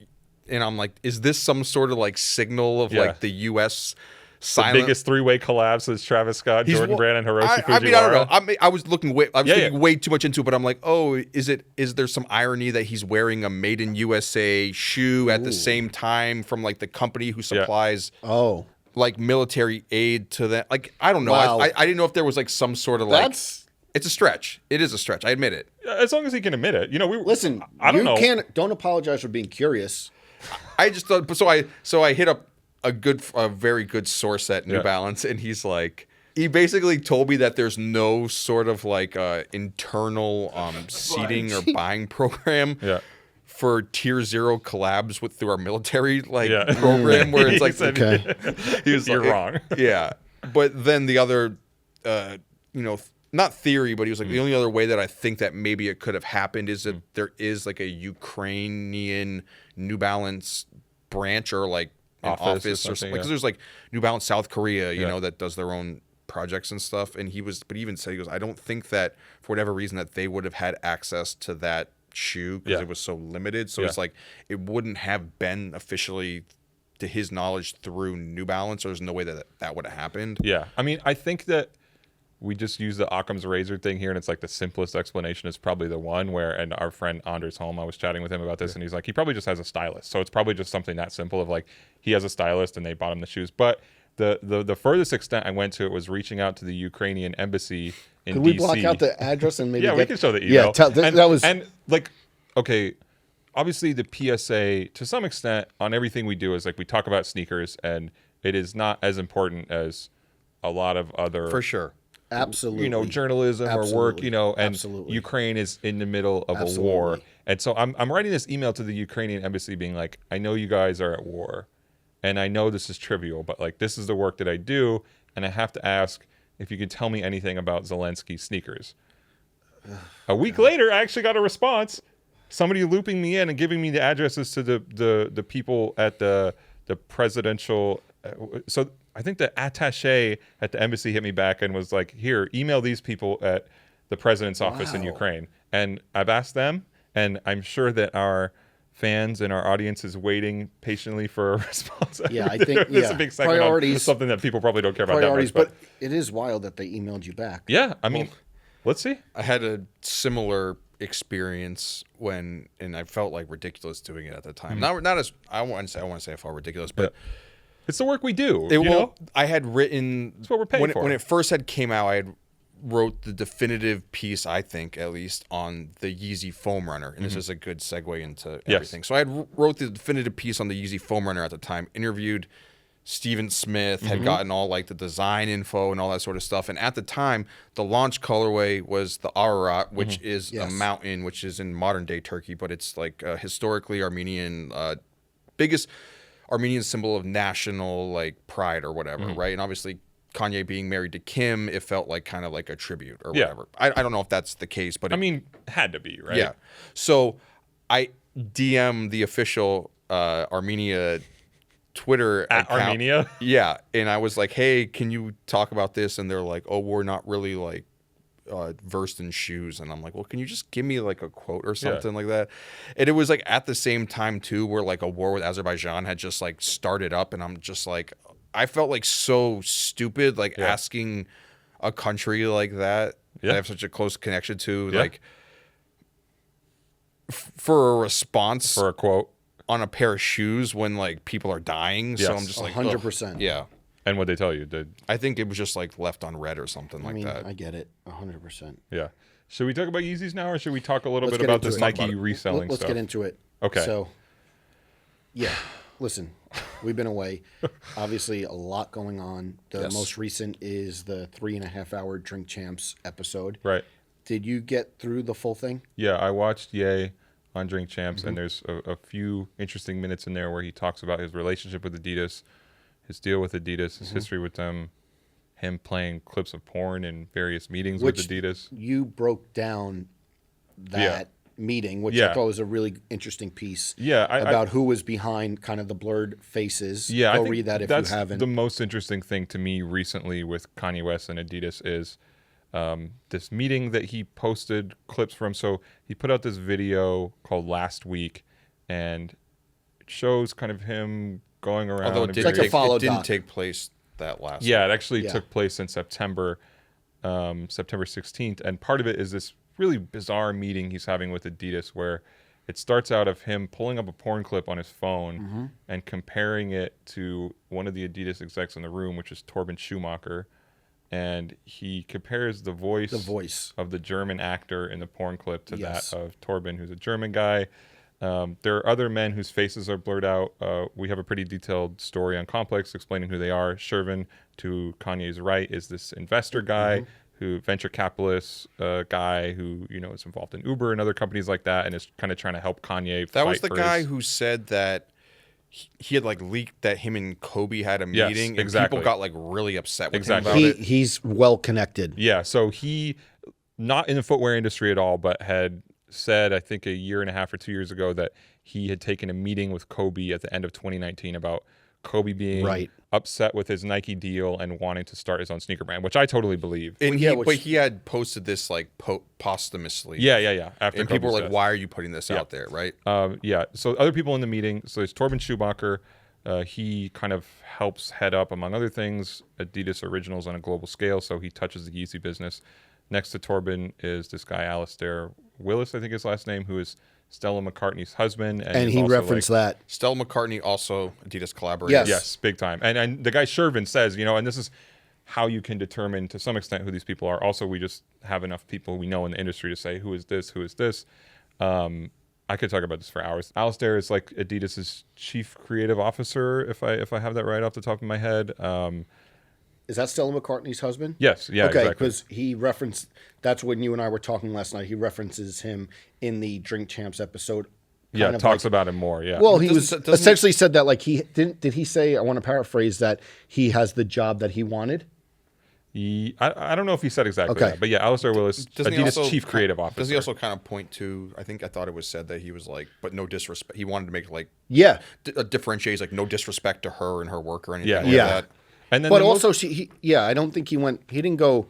and I'm like, is this some sort of like signal of like the U.S. The silent? biggest three-way collab since Travis Scott, Jordan Brand, and Hiroshi Fujiwara. I mean, I don't know. I was looking Yeah. way too much into it, but I'm like, oh, is there some irony that he's wearing a made in USA shoe at the same time from like the company who supplies like military aid to that? Like, I don't know. Wow. I didn't know if there was like some sort of like. That's It's a stretch. It is a stretch. I admit it. As long as he can admit it, you know. listen. I don't know. Don't apologize for being curious. I just thought. So I hit up a very good source at New Balance, and he's like, he basically told me that there's no sort of like internal seating or buying program. For tier 0 collabs through our military program where it's like he was You're like, wrong. Yeah. But then the other not theory, but he was like the only other way that I think that maybe it could have happened is that there is like a Ukrainian New Balance branch or like an office or something. Because there's like New Balance South Korea, you know, that does their own projects and stuff. And he even said, he goes, I don't think that for whatever reason that they would have had access to that shoe because it was so limited. So it's like it wouldn't have been officially to his knowledge through New Balance, or there's no way that would have happened. Yeah, I mean, I think that we just use the Occam's razor thing here, and it's like the simplest explanation is probably the one where, and our friend Anders Holm, I was chatting with him about this, and he's like, he probably just has a stylist. So it's probably just something that simple of like, he has a stylist and they bought him the shoes. But the furthest extent I went to it was reaching out to the Ukrainian embassy in Could DC. we block out the address and maybe we can show the email. Yeah, that was and like, okay, obviously the PSA to some extent on everything we do is like we talk about sneakers, and it is not as important as a lot of other For sure. Absolutely. journalism or work, Absolutely. and Absolutely. Ukraine is in the middle of a war. And so I'm writing this email to the Ukrainian embassy being like, I know you guys are at war, and I know this is trivial, but like this is the work that I do, and I have to ask if you can tell me anything about Zelensky sneakers. A week later, I actually got a response. Somebody looping me in and giving me the addresses to the people at the presidential. So I think the attaché at the embassy hit me back and was like, "Here, email these people at the president's office in Ukraine." And I've asked them, and I'm sure that our fans and our audience is waiting patiently for a response. Yeah, I think this is a big segment priorities, on something that people probably don't care about priorities, that much. but it is wild that they emailed you back. Yeah, I mean, let's see. I had a similar experience when, and I felt like ridiculous doing it at the time. Not as I want to say I felt ridiculous, but It's the work we do. I had written. That's what we're paying for. When it first had came out, I had wrote the definitive piece, I think at least, on the Yeezy Foam Runner, and this is a good segue into everything. So I had wrote the definitive piece on the Yeezy Foam Runner at the time. Interviewed Steven Smith, had gotten all like the design info and all that sort of stuff. And at the time, the launch colorway was the Ararat, which is a mountain, which is in modern day Turkey, but it's like historically Armenian, biggest Armenian symbol of national like pride or whatever, right? And obviously Kanye being married to Kim, it felt like kind of like a tribute or whatever. I don't know if that's the case, but I mean, had to be, right? Yeah. So I DM the official Armenia Twitter At account. Armenia? Yeah. And I was like, hey, can you talk about this? And they're like, oh, we're not really like versed in shoes. And I'm like, well, can you just give me like a quote or something like that? And it was like at the same time too, where like a war with Azerbaijan had just like started up. And I'm just like, I felt like so stupid, like asking a country like that I have such a close connection to, like for a response, For a quote. on a pair of shoes when like people are dying. So I'm just like 100%. Yeah. And what they tell you? I think it was just like left on red or something like that. I get it 100%. Yeah. Should we talk about Yeezys now, or should we talk a little Let's bit get about into this it. Nike Talk about it. reselling Let's stuff? get into it. Okay. So, yeah, listen, we've been away. Obviously, a lot going on. The most recent is the 3.5-hour Drink Champs episode. Right. Did you get through the full thing? Yeah, I watched Ye on Drink Champs, and there's a few interesting minutes in there where he talks about his relationship with Adidas, his deal with Adidas, his history with them, him playing clips of porn in various meetings with Adidas. You broke down that meeting, which I thought was a really interesting piece. About who was behind kind of the blurred faces. Yeah, Go I think read that if that's you haven't. the most interesting thing to me recently with Kanye West and Adidas is this meeting that he posted clips from. So he put out this video called Last Week, and it shows kind of him going around. Although it like a follow didn't doc. take place that last Yeah, it actually took place in September 16th. And part of it is this really bizarre meeting he's having with Adidas where it starts out of him pulling up a porn clip on his phone and comparing it to one of the Adidas execs in the room, which is Torben Schumacher. And he compares the voice of the German actor in the porn clip to that of Torben, who's a German guy. There are other men whose faces are blurred out. We have a pretty detailed story on Complex explaining who they are. Shervin, to Kanye's right, is this investor guy, who venture capitalist guy who is involved in Uber and other companies like that, and is kind of trying to help Kanye. That was the guy who said that he had like leaked that him and Kobe had a meeting, and people got like really upset with him about it. He's well connected. Yeah, so he, not in the footwear industry at all, but had said, I think 1.5 years or 2 years ago, that he had taken a meeting with Kobe at the end of 2019 about Kobe being upset with his Nike deal and wanting to start his own sneaker brand, which I totally believe. And but he had posted this like posthumously. Yeah. After and people were like, "Why are you putting this out there?" Right? So other people in the meeting. So there's Torben Schumacher. He kind of helps head up, among other things, Adidas Originals on a global scale. So he touches the Yeezy business. Next to Torben is this guy, Alistair Willis, I think his last name, who is Stella McCartney's husband. And he referenced that. Stella McCartney, also Adidas collaborator. Yes, big time. And the guy Shervin says, and this is how you can determine to some extent who these people are. Also, we just have enough people we know in the industry to say, who is this? I could talk about this for hours. Alistair is like Adidas's chief creative officer, if I have that right off the top of my head. Is that Stella McCartney's husband? Yes, yeah, okay, exactly. because he referenced. That's when you and I were talking last night. He references him in the Drink Champs episode. Yeah, talks about him more. Yeah. Well, he was essentially said that like he didn't. Did he say? I want to paraphrase that he has the job that he wanted. I don't know if he said exactly that, but yeah, Alistair Willis, Adidas chief creative officer. Does he also kind of point to? I thought it was said that he was like, but no disrespect. He wanted to make like differentiates like no disrespect to her and her work or anything like that. And then, but also I don't think he didn't go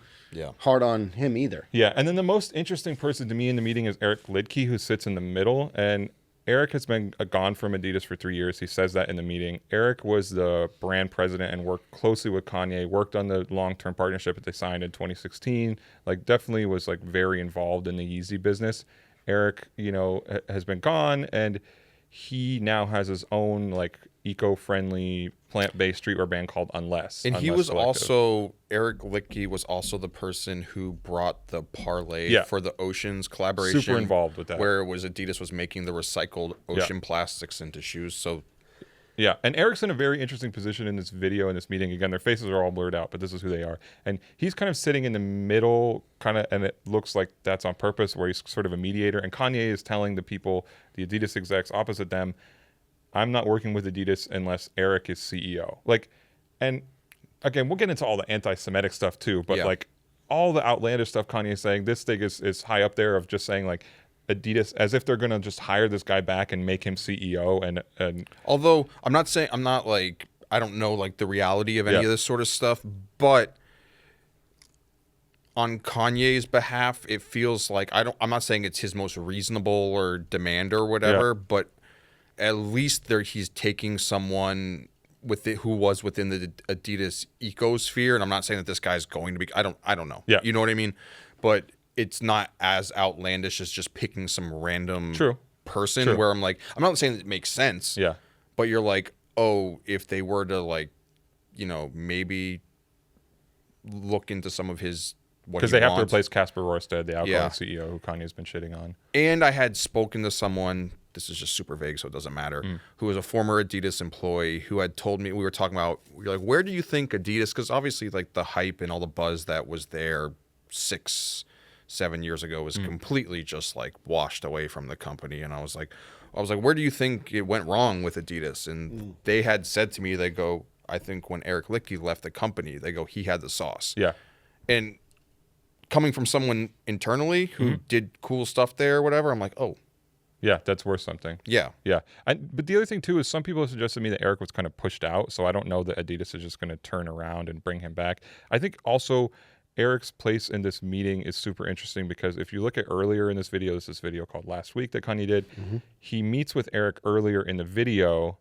hard on him either. Yeah, and then the most interesting person to me in the meeting is Eric Lidke, who sits in the middle, and Eric has been gone from Adidas for 3 years. He says that in the meeting. Eric was the brand president and worked closely with Kanye, worked on the long-term partnership that they signed in 2016. Like, definitely was like very involved in the Yeezy business. Eric, has been gone, and he now has his own like eco-friendly plant-based streetwear band called Unless. And he Unless was also Eric Lidke was also the person who brought the parlay for the Oceans collaboration. Super involved with that. Where it was Adidas was making the recycled ocean plastics into shoes. So yeah, and Eric's in a very interesting position in this video, in this meeting. Again, their faces are all blurred out, but this is who they are. And he's kind of sitting in the middle, and it looks like that's on purpose, where he's sort of a mediator. And Kanye is telling the people, the Adidas execs opposite them, I'm not working with Adidas unless Eric is CEO. Like, and again, we'll get into all the anti-Semitic stuff too, but like all the outlandish stuff Kanye is saying, this thing is high up there of just saying like, Adidas, as if they're gonna just hire this guy back and make him CEO. And although I'm not like I don't know like the reality of any of this sort of stuff, but on Kanye's behalf, it feels like I'm not saying it's his most reasonable or demand or whatever, but at least he's taking someone who was within the Adidas ecosphere, and I'm not saying that this guy's going to be. I don't know. Yeah, you know what I mean, but it's not as outlandish as just picking some random person where I'm like, I'm not saying that it makes sense. Yeah. But you're like, oh, if they were to like, maybe look into some of his because they have to replace Casper Rorsted, the outgoing CEO who Kanye's been shitting on. And I had spoken to someone, this is just super vague, so it doesn't matter, who was a former Adidas employee who had told me, we were like, where do you think Adidas, because obviously like the hype and all the buzz that was there 6-7 years ago was completely just like washed away from the company. And I was like, where do you think it went wrong with Adidas? And they had said to me, they go, I think when Eric Lidke left the company, they go, he had the sauce. Yeah. And coming from someone internally who did cool stuff there or whatever, I'm like, oh. Yeah, that's worth something. Yeah. Yeah. But the other thing, too, is some people have suggested to me that Eric was kind of pushed out, so I don't know that Adidas is just going to turn around and bring him back. I think also Eric's place in this meeting is super interesting because if you look at earlier in this video, this is a video called Last Week that Kanye did, he meets with Eric earlier in the video,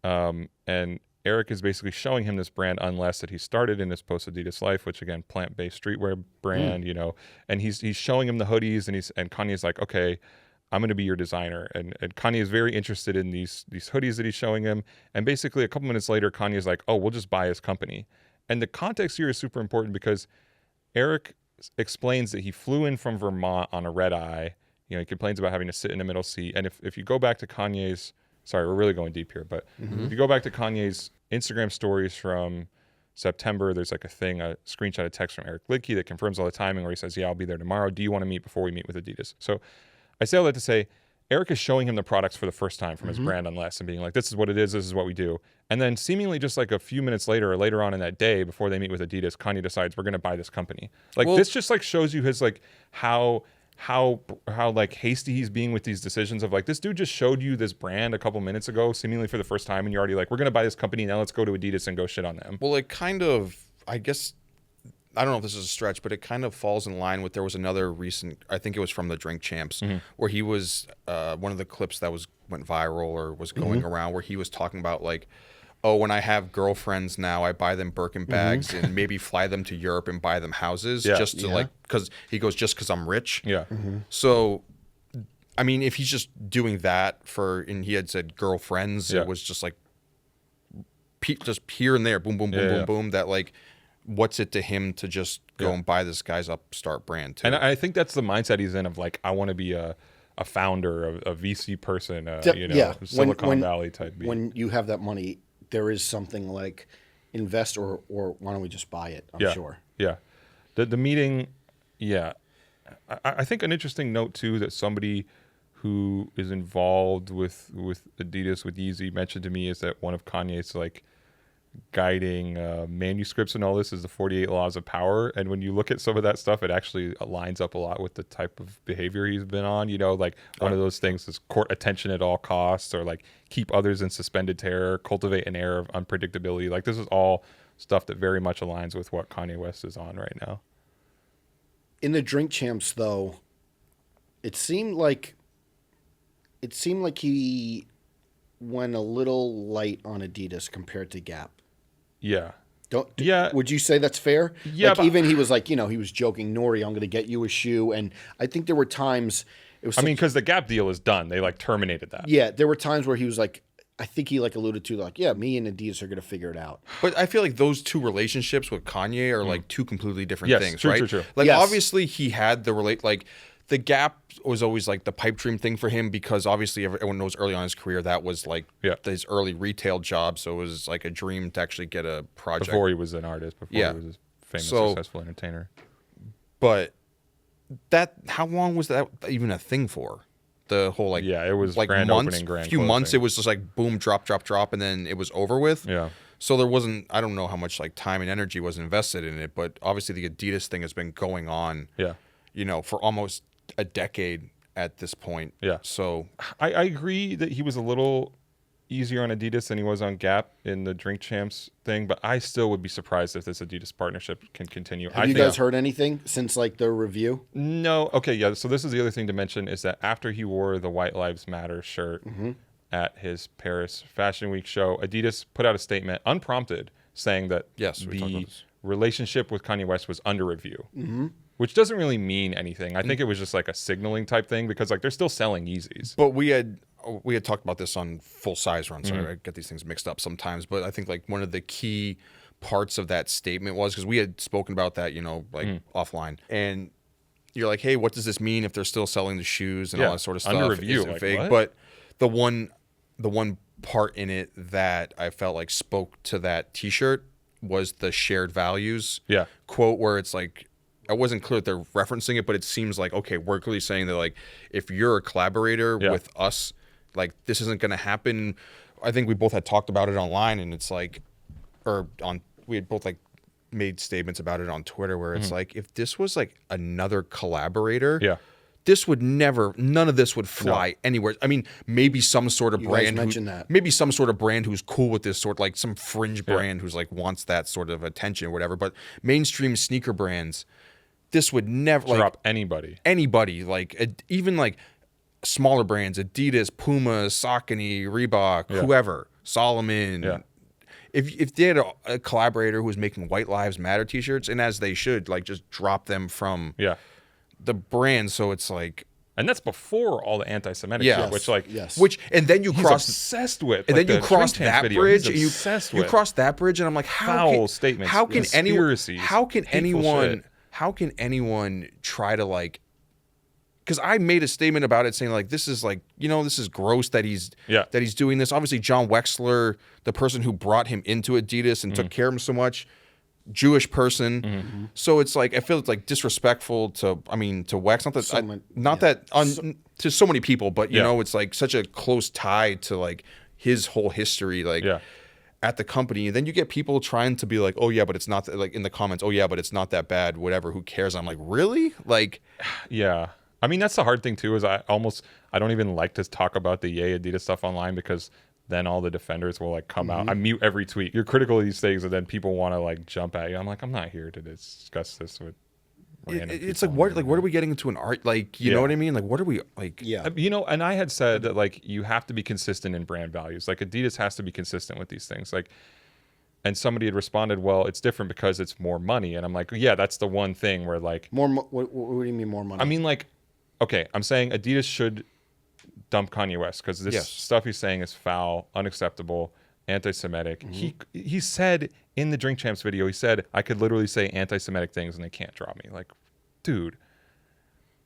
and Eric is basically showing him this brand Unless that he started in his post-Adidas life, which again, plant-based streetwear brand, and he's showing him the hoodies, and Kanye's like, okay, I'm going to be your designer. And Kanye is very interested in these hoodies that he's showing him. And basically a couple minutes later, Kanye's like, oh, we'll just buy his company. And the context here is super important because Eric explains that he flew in from Vermont on a red eye. He complains about having to sit in the middle seat. And if you go back to Kanye's, sorry, we're really going deep here, but if you go back to Kanye's Instagram stories from September, there's like a screenshot of text from Eric Lidke that confirms all the timing where he says, yeah, I'll be there tomorrow. Do you want to meet before we meet with Adidas? So I say all that to say, Eric is showing him the products for the first time from his brand Unless and being like, this is what it is, this is what we do. And then seemingly just like a few minutes later or later on in that day before they meet with Adidas, Kanye decides we're going to buy this company. Like this just like shows you his like how like hasty he's being with these decisions of like, this dude just showed you this brand a couple minutes ago, seemingly for the first time. And you're already like, we're going to buy this company. Now let's go to Adidas and go shit on them. Well, it kind of, I guess, I don't know if this is a stretch, but it kind of falls in line with, there was another recent, I think it was from the Drink Champs, where he was, one of the clips that went viral or was going around where he was talking about like, oh, when I have girlfriends now, I buy them Birkin bags and maybe fly them to Europe and buy them houses just to like, because he goes, just because I'm rich. Yeah. So, I mean, if he's just doing that and he had said girlfriends, it was just like, just here and there, boom, boom, boom, boom, boom, that like, what's it to him to just go and buy this guy's upstart brand too? And I think that's the mindset he's in of like, I want to be a a founder, a VC person, Silicon Valley type beat. When you have that money, there is something like invest or why don't we just buy it? I'm sure. Yeah. The meeting, yeah. I think an interesting note too that somebody who is involved with Adidas, with Yeezy, mentioned to me is that one of Kanye's like guiding manuscripts and all this is the 48 Laws of Power. And when you look at some of that stuff, it actually lines up a lot with the type of behavior he's been on. You know, like one of those things is court attention at all costs, or like keep others in suspended terror, cultivate an air of unpredictability. Like this is all stuff that very much aligns with what Kanye West is on right now. In the Drink Champs, though, it seemed like he went a little light on Adidas compared to Gap. Yeah. Would you say that's fair? Yeah. Like, even he was like, he was joking, Nori, I'm going to get you a shoe. And I think there were times it was. because the Gap deal is done. They like terminated that. Yeah, there were times where he was like, I think he like alluded to like, yeah, me and Adidas are going to figure it out. But I feel like those two relationships with Kanye are like two completely different things, true, right? True. Like obviously he had the Gap was always like the pipe dream thing for him because obviously everyone knows early on in his career that was like his early retail job. So it was like a dream to actually get a project. Before he was an artist, before he was a famous, successful entertainer. But how long was that even a thing for? The whole it was like grand months, opening, grand few closing. months. It was just like boom, drop, and then it was over with. Yeah. So there wasn't. I don't know how much like time and energy was invested in it, but obviously the Adidas thing has been going on. Yeah. For almost a decade at this point. Yeah. So I agree that he was a little easier on Adidas than he was on Gap in the Drink Champs thing, but I still would be surprised if this Adidas partnership can continue. Have you guys heard anything since like the review? No. Okay, yeah. So this is the other thing to mention is that after he wore the White Lives Matter shirt at his Paris Fashion Week show, Adidas put out a statement, unprompted, saying that the relationship with Kanye West was under review. Mm-hmm. Which doesn't really mean anything. I think it was just like a signaling type thing because like they're still selling Yeezys. But we had talked about this on Full Size Run. Sorry, I get these things mixed up sometimes. But I think like one of the key parts of that statement was because we had spoken about that, offline. And you're like, hey, what does this mean if they're still selling the shoes and all that sort of stuff? Under review. Is it like, fake? What? But the one part in it that I felt like spoke to that T-shirt was the shared values quote where it's like, I wasn't clear that they're referencing it, but it seems like, okay, we're clearly saying that, like, if you're a collaborator with us, like, this isn't going to happen. I think we both had talked about it online, and it's like, we had both, like, made statements about it on Twitter where it's like, if this was, like, another collaborator, this would none of this would fly anywhere. I mean, maybe some sort of brand. Maybe some sort of brand who's cool with this sort, like some fringe brand who's, like, wants that sort of attention or whatever. But mainstream sneaker brands, this would never drop anybody, like even like smaller brands, Adidas, Puma, Saucony, Reebok, whoever, Salomon. Yeah. If they had a collaborator who was making White Lives Matter T-shirts, and as they should, like just drop them from the brand. So it's like, and that's before all the anti-Semitic shit, which like and then you cross obsessed with, and like then you cross that bridge. You cross that bridge, and I'm like, foul statements. How can anyone try to like? Because I made a statement about it saying like, this is like, this is gross that he's doing this. Obviously, John Wexler, the person who brought him into Adidas and took care of him so much, Jewish person. So it's like, I feel it's like disrespectful to Wex. Not that to so many people, but you know, it's like such a close tie to like his whole history, like at the company. And then you get people trying to be like, oh yeah, but it's not like in the comments, oh yeah, but it's not that bad, whatever, who cares? I'm like, really? Like, yeah. I mean, that's the hard thing too, is I don't even like to talk about the Ye Adidas stuff online because then all the defenders will like come out. I mute every tweet. You're critical of these things, and then people want to like jump at you. I'm like, I'm not here to discuss this with random it's people. like, what are we getting into an art? Like, you know what I mean? Like, what are we like? Yeah. And I had said that like you have to be consistent in brand values. Like Adidas has to be consistent with these things. Like, and somebody had responded, well, it's different because it's more money. And I'm like, yeah, that's the one thing where like what do you mean more money? I mean, like, okay, I'm saying Adidas should dump Kanye West because this stuff he's saying is foul, unacceptable, anti-Semitic. He said in the Drink Champs video, he said, I could literally say anti-Semitic things and they can't drop me. Like, dude.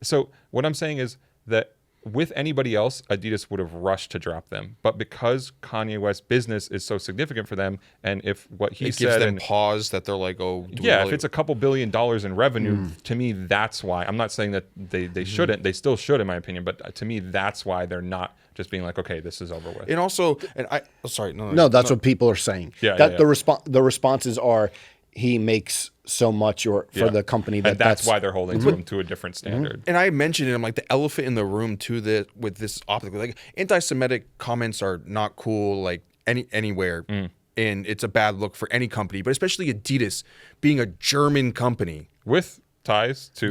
So what I'm saying is that with anybody else, Adidas would have rushed to drop them. But because Kanye West's business is so significant for them, and if what he It said, gives them and, pause that they're like, oh, do we yeah, really- if it's a couple $1 billion in revenue, to me, that's why. I'm not saying that they shouldn't. They still should, in my opinion. But to me, that's why they're not just being like, okay, this is over with. And also, and I sorry, No, that's what people are saying. Yeah, that yeah. the responses are he makes so much for the company that and that's why they're holding to him to a different standard. And I mentioned it. I'm like the elephant in the room too. That with this optically, like anti-Semitic comments are not cool. Like anywhere, and it's a bad look for any company, but especially Adidas being a German company With ties to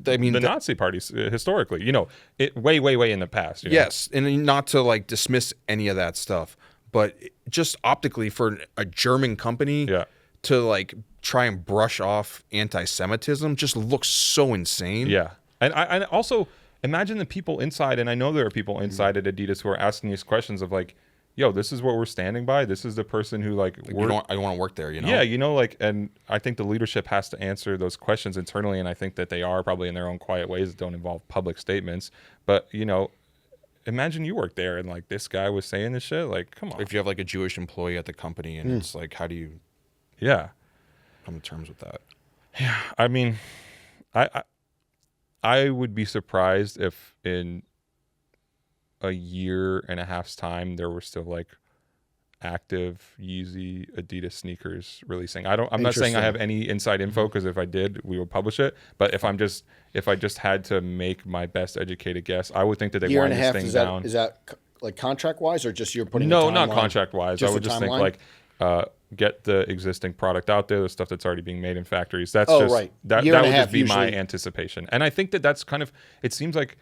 I mean the Nazi parties historically, it way in the past. Yes, and not to like dismiss any of that stuff, but just optically for a German company to like try and brush off anti-Semitism just looks so insane. Yeah. And I also imagine the people inside, and I know there are people inside at Adidas who are asking these questions of like, yo, this is what we're standing by. This is the person who I don't want to work there, Yeah, and I think the leadership has to answer those questions internally, and I think that they are probably in their own quiet ways that don't involve public statements. But, imagine you work there and like this guy was saying this shit. Like, come on. If you have like a Jewish employee at the company and it's like, how do you come to terms with that? Yeah, I mean, I would be surprised if in a year and a half's time there were still like active Yeezy Adidas sneakers releasing. I'm not saying I have any inside info, because if I did, we would publish it. But if I just had to make my best educated guess, I would think that they year and wind a half. this thing down. Is that like contract wise, or just you're putting? No, a not timeline? contract wise. I would just think timeline? like get the existing product out there, the stuff that's already being made in factories. That's right. That Year and would a just half be my usually. anticipation. And I think that's kind of, it seems like,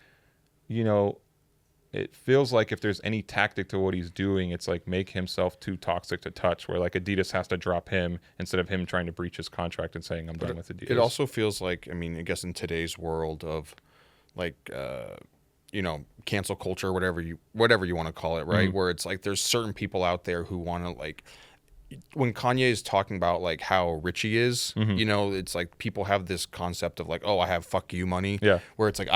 it feels like if there's any tactic to what he's doing, it's like make himself too toxic to touch, where like Adidas has to drop him instead of him trying to breach his contract and saying, I'm done with Adidas. It also feels like, I mean, I guess in today's world of like, cancel culture, whatever you want to call it, right? Where it's like there's certain people out there who want to like, when Kanye is talking about like how rich he is, it's like people have this concept of like, oh, I have fuck you money. Yeah. Where it's like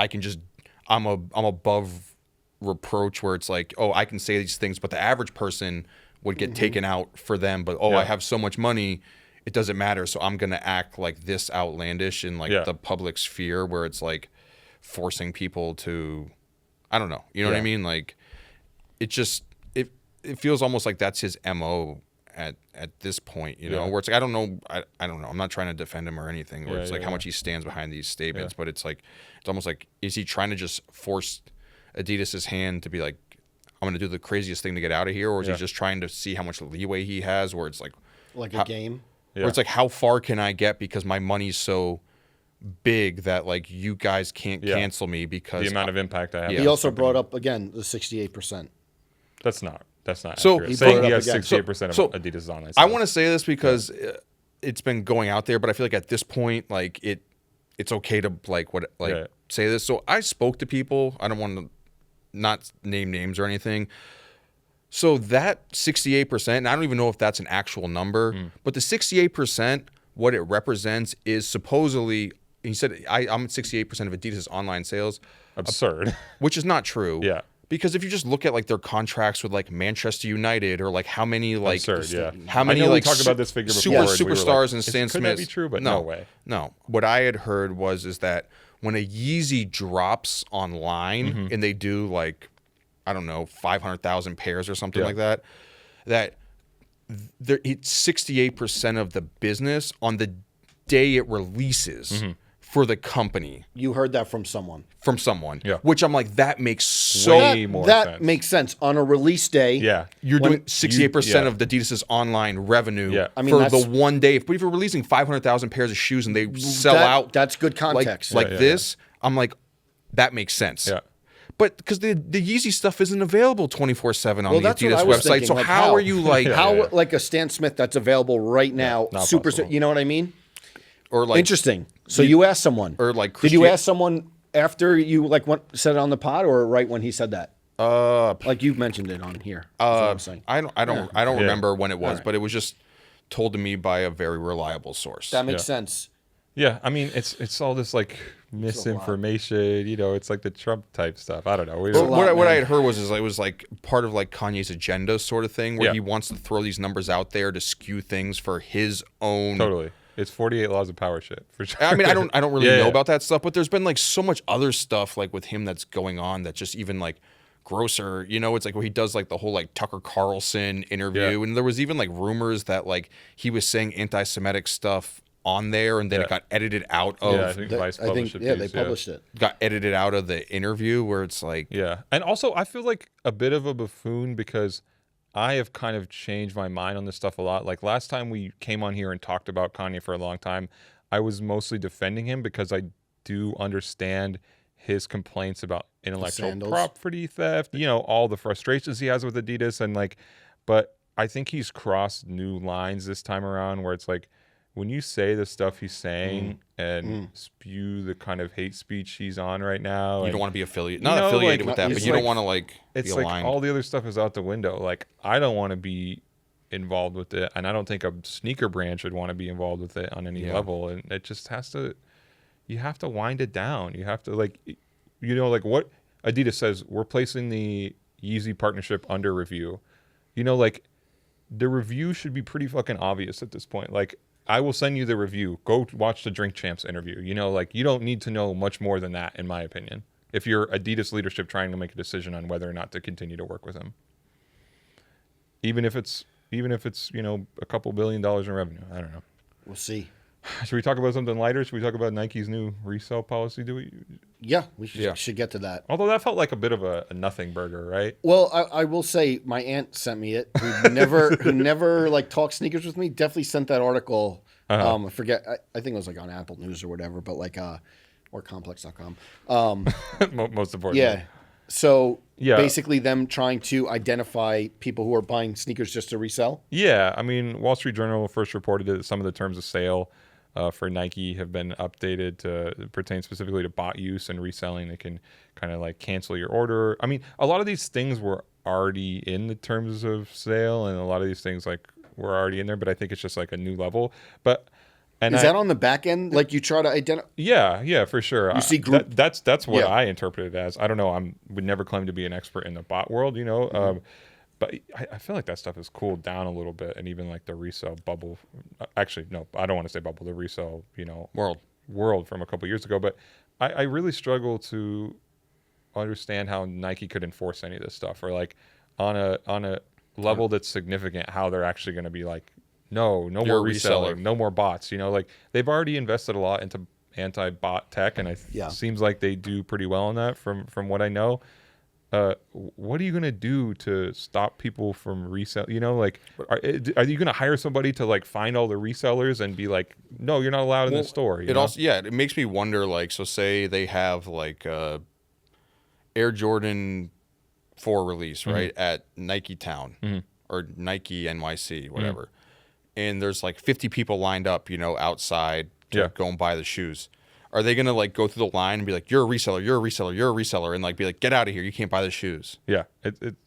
I'm above reproach, where it's like, oh, I can say these things, but the average person would get taken out for them. But I have so much money, it doesn't matter. So I'm gonna act like this outlandish in like the public sphere, where it's like forcing people to, I don't know, you know what I mean? Like it just it feels almost like that's his MO at this point, where it's like I don't know. I'm not trying to defend him or anything. Where it's like how much he stands behind these statements, but it's like it's almost like, is he trying to just force Adidas's hand to be like, I'm gonna do the craziest thing to get out of here, or is he just trying to see how much leeway he has? Where it's like a game. Where it's like, how far can I get because my money's so big that like you guys can't cancel me because the amount of impact I have. He also brought up again the 68%. That's not so accurate. he Saying brought he it has up again. 68% So of Adidas online sales. I want to say this because it's been going out there, but I feel like at this point, like it's okay to say this. So I spoke to people. I don't want to not name names or anything. So that 68%, and I don't even know if that's an actual number, but the 68%, what it represents is supposedly, he said, I'm at 68% of Adidas online sales. Absurd. Which is not true. Yeah. Because if you just look at like their contracts with like Manchester United, or like how many like Absurd, how many I know like we talked about this figure super before, and we were superstars like, and Stan could Smiths. that be true? But no way. No. What I had heard is that when a Yeezy drops online and they do like, I don't know, 500,000 pairs or something like that, it's 68% of the business on the day it releases for the company. You heard that from someone. Yeah. Which I'm like, that makes so Way more that sense. makes sense on a release day. Yeah. You're When doing 68% of the Adidas's online revenue Yeah. I mean, for that's- the one day. But if you're releasing 500,000 pairs of shoes and they sell out, That's good context. like this, I'm like, that makes sense. Yeah. But because the Yeezy stuff isn't available 24/7 on the that's what Adidas I was website, thinking, so like, how are you like, how like a Stan Smith that's available right now? not Super. possible. You know what I mean? or like Interesting. So you asked someone, or like did you Christian- ask someone after you said it on the pod, or right when he said that? Like you mentioned it on here. That's what I'm saying. I don't remember when it was, right. but it was just told to me by a very reliable source. That makes sense. Yeah, I mean, it's all this like misinformation. You know, it's like the Trump type stuff. I don't know. But what I had heard was it was like part of like Kanye's agenda sort of thing, where he wants to throw these numbers out there to skew things for his own. Totally. It's 48 laws of power shit for sure. I mean, I don't really know about that stuff, but there's been like so much other stuff like with him that's going on that just even like grosser. You know, it's like where he does like the whole like Tucker Carlson interview, and there was even like rumors that like he was saying anti-Semitic stuff on there, and then it got edited out of. Yeah, I think Vice published it. Yeah, they published it. Got edited out of the interview where it's like. Yeah, and also I feel like a bit of a buffoon because I have kind of changed my mind on this stuff a lot. Like last time we came on here and talked about Kanye for a long time, I was mostly defending him because I do understand his complaints about intellectual property theft, you know, all the frustrations he has with Adidas and like, but I think he's crossed new lines this time around where it's like, when you say the stuff he's saying and spew the kind of hate speech he's on right now, you don't want to be affiliated with that, but you don't want to like it's be like aligned. all the other stuff is out the window. Like I don't want to be involved with it, and I don't think a sneaker brand should want to be involved with it on any level. And it just has to. You have to wind it down. You have to like, you know, like what Adidas says. We're placing the Yeezy partnership under review. You know, like the review should be pretty fucking obvious at this point. Like. I will send you the review. Go watch the Drink Champs interview. You know, like you don't need to know much more than that, in my opinion. If you're Adidas leadership trying to make a decision on whether or not to continue to work with him, even if it's you know a couple $1 billion in revenue, I don't know. We'll see. Should we talk about something lighter? Should we talk about Nike's new resale policy? Yeah, we should get to that. Although that felt like a bit of a nothing burger, right? Well, I will say my aunt sent me it. Who never like talked sneakers with me. Definitely sent that article. I forget. I think it was like on Apple News or whatever, but like or complex.com. Most importantly. Yeah. So basically them trying to identify people who are buying sneakers just to resell. Yeah, I mean, Wall Street Journal first reported that some of the terms of sale for Nike have been updated to pertain specifically to bot use and reselling. They can kind of like cancel your order. I mean, a lot of these things were already in the terms of sale, and a lot of these things like were already in there, but I think it's just like a new level. But is that on the back end? Like you try to identify? Yeah, for sure. You see that's what I interpret it as. I don't know. Would never claim to be an expert in the bot world, you know. But I feel like that stuff has cooled down a little bit, and even like the resale bubble. Actually, no, I don't want to say bubble. The resale, you know, world from a couple years ago. But I really struggle to understand how Nike could enforce any of this stuff, or like on a level that's significant, how they're actually going to be like, no more reselling, no more bots. You know, like they've already invested a lot into anti-bot tech, and it seems like they do pretty well on that from what I know. What are you going to do to stop people from resell? You know, like, are you going to hire somebody to like find all the resellers and be like, no, you're not allowed in the store? It makes me wonder, like, so say they have like Air Jordan 4 release, right, at Nike Town or Nike NYC, whatever. And there's like 50 people lined up, you know, outside to go and buy the shoes. Are they going to like go through the line and be like, you're a reseller, you're a reseller, you're a reseller, and like be like, get out of here, you can't buy the shoes? Yeah,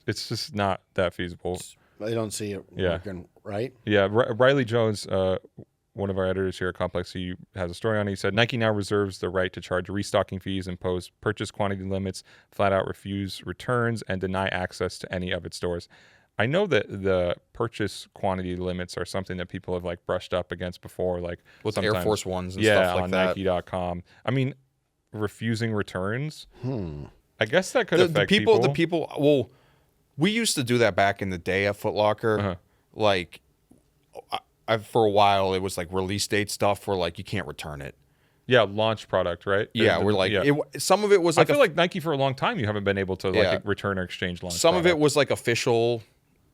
it's just not that feasible. I don't see it working, right? Yeah, Riley Jones, one of our editors here at Complex, he has a story on it. He said, Nike now reserves the right to charge restocking fees, impose purchase quantity limits, flat out refuse returns, and deny access to any of its stores. I know that the purchase quantity limits are something that people have like brushed up against before, like with Air Force Ones and stuff like on that. Nike.com. I mean, refusing returns. I guess that could affect people. The people. Well, we used to do that back in the day at Foot Locker. Like, for a while, it was like release date stuff where like you can't return it. Yeah, launch product, right? Yeah, we're like some of it was like I feel like Nike for a long time you haven't been able to like return or exchange launch. Some of it was like official.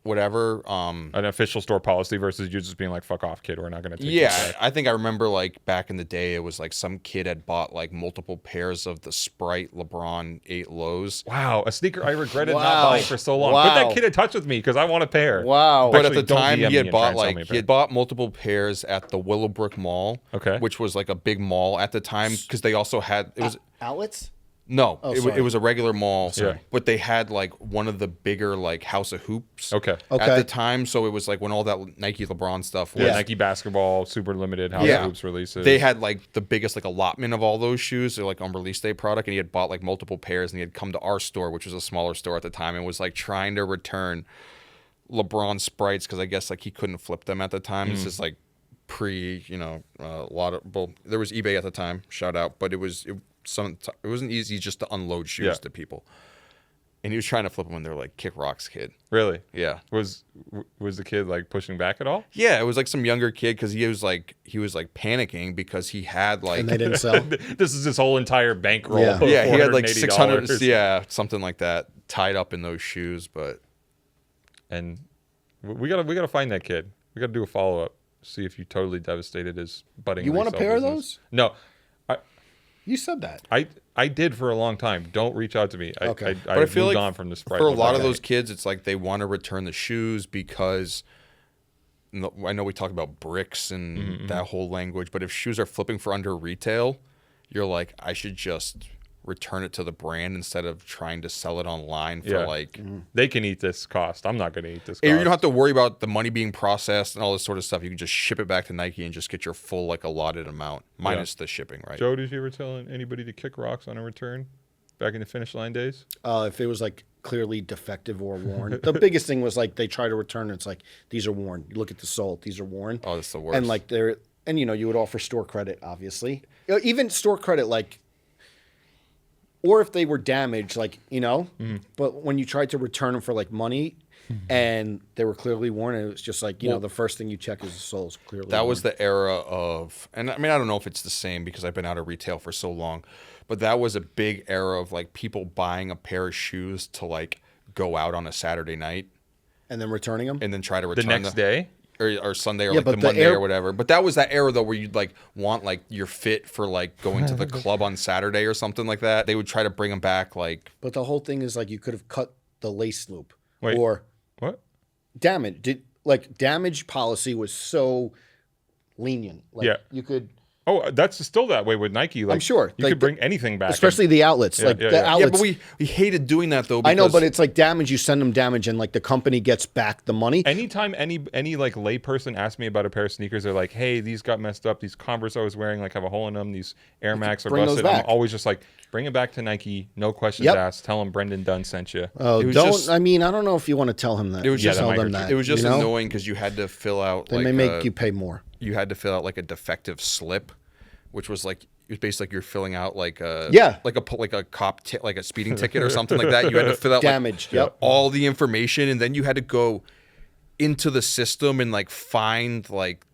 Whatever, an official store policy versus you just being like, "Fuck off, kid, we're not going to take it back." I think I remember like back in the day, it was like some kid had bought like multiple pairs of the Sprite LeBron 8 lows. Wow, a sneaker I regretted not buying for so long. Put that kid in touch with me because I want a pair. Wow, but actually, at the time he had bought multiple pairs at the Willowbrook Mall, which was like a big mall at the time because they also had it was outlets. No, Oh, it sorry. was a regular mall. Sorry. But they had like one of the bigger like House of Hoops. Okay. At Okay. the time, so it was like when all that Nike LeBron stuff was. Yeah, Nike basketball, super limited House Yeah. of Hoops releases. They had like the biggest like allotment of all those shoes. They're like on release day product, and he had bought like multiple pairs, and he had come to our store, which was a smaller store at the time, and was like trying to return LeBron Sprites because I guess like he couldn't flip them at the time. This is like pre, a lot of there was eBay at the time. Shout out, but it wasn't easy just to unload shoes to people. And he was trying to flip them, and they're like, "Kick rocks, kid." Really? Yeah. Was the kid like pushing back at all? Yeah, it was like some younger kid because he was like panicking because he had like And they didn't sell. This is his whole entire bankroll. Yeah. of he had like $480. $600, something like that, tied up in those shoes. But And we gotta find that kid. We gotta do a follow up. See if you totally devastated his budding. You want a resale pair of business. those? No, You said that. I did for a long time. Don't reach out to me. Okay. I I feel moved like on from the Sprite. for a lot of Okay. those kids, it's like they want to return the shoes because I know we talked about bricks and that whole language, but if shoes are flipping for under retail, you're like, I should just return it to the brand instead of trying to sell it online for like. They can eat this cost. I'm not gonna eat this. You Cost. don't have to worry about the money being processed and all this sort of stuff. You can just ship it back to Nike and just get your full like allotted amount minus the shipping, right? Joe, did you ever tell anybody to kick rocks on a return back in the Finish Line days? If it was like clearly defective or worn, the biggest thing was like they try to return. And it's like these are worn. You look at the sole; these are worn. Oh, that's the worst. And like you would offer store credit, obviously. Even store credit, like, or if they were damaged, like But when you tried to return them for like money, and they were clearly worn, and it was just like the first thing you check is the soles clearly. That worn. was the era of, and I mean, I don't know if it's the same because I've been out of retail for so long, but that was a big era of like people buying a pair of shoes to like go out on a Saturday night and then returning them. and then try to The return next day? or Sunday or Yeah, like the but the Monday air- or whatever. But that was that era though where you'd like want like your fit for like going to the club on Saturday or something like that. They would try to bring them back like. But the whole thing is like you could have cut the lace loop Wait. or What? damage policy was so lenient. Like, Yeah. you could. Oh, that's still that way with Nike. Like, I'm sure. you Like, could bring anything back. Especially the outlets. Yeah, like yeah, the yeah. Yeah, outlets. but we hated doing that though. Because I know, but it's like damage. You send them damage, and like the company gets back the money. Anytime any like layperson asks me about a pair of sneakers, they're like, "Hey, these got messed up. These Converse I was wearing like have a hole in them. These Air Max are bring those busted." I'm back. always just like, "Bring it back to Nike. No questions Yep. asked. Tell them Brendan Dunne sent you." Oh, It was don't. just- I mean, I don't know if you want to tell him that. It was Yeah, just that tell might them hurt that. it was just you know? annoying because you had to fill out They like may make you pay more. you had to fill out like a defective slip, which was like it's basically like you're filling out like a like a cop like a speeding ticket or something like that. You had to fill out Damage, like, yep. all the information, and then you had to go into the system and like find like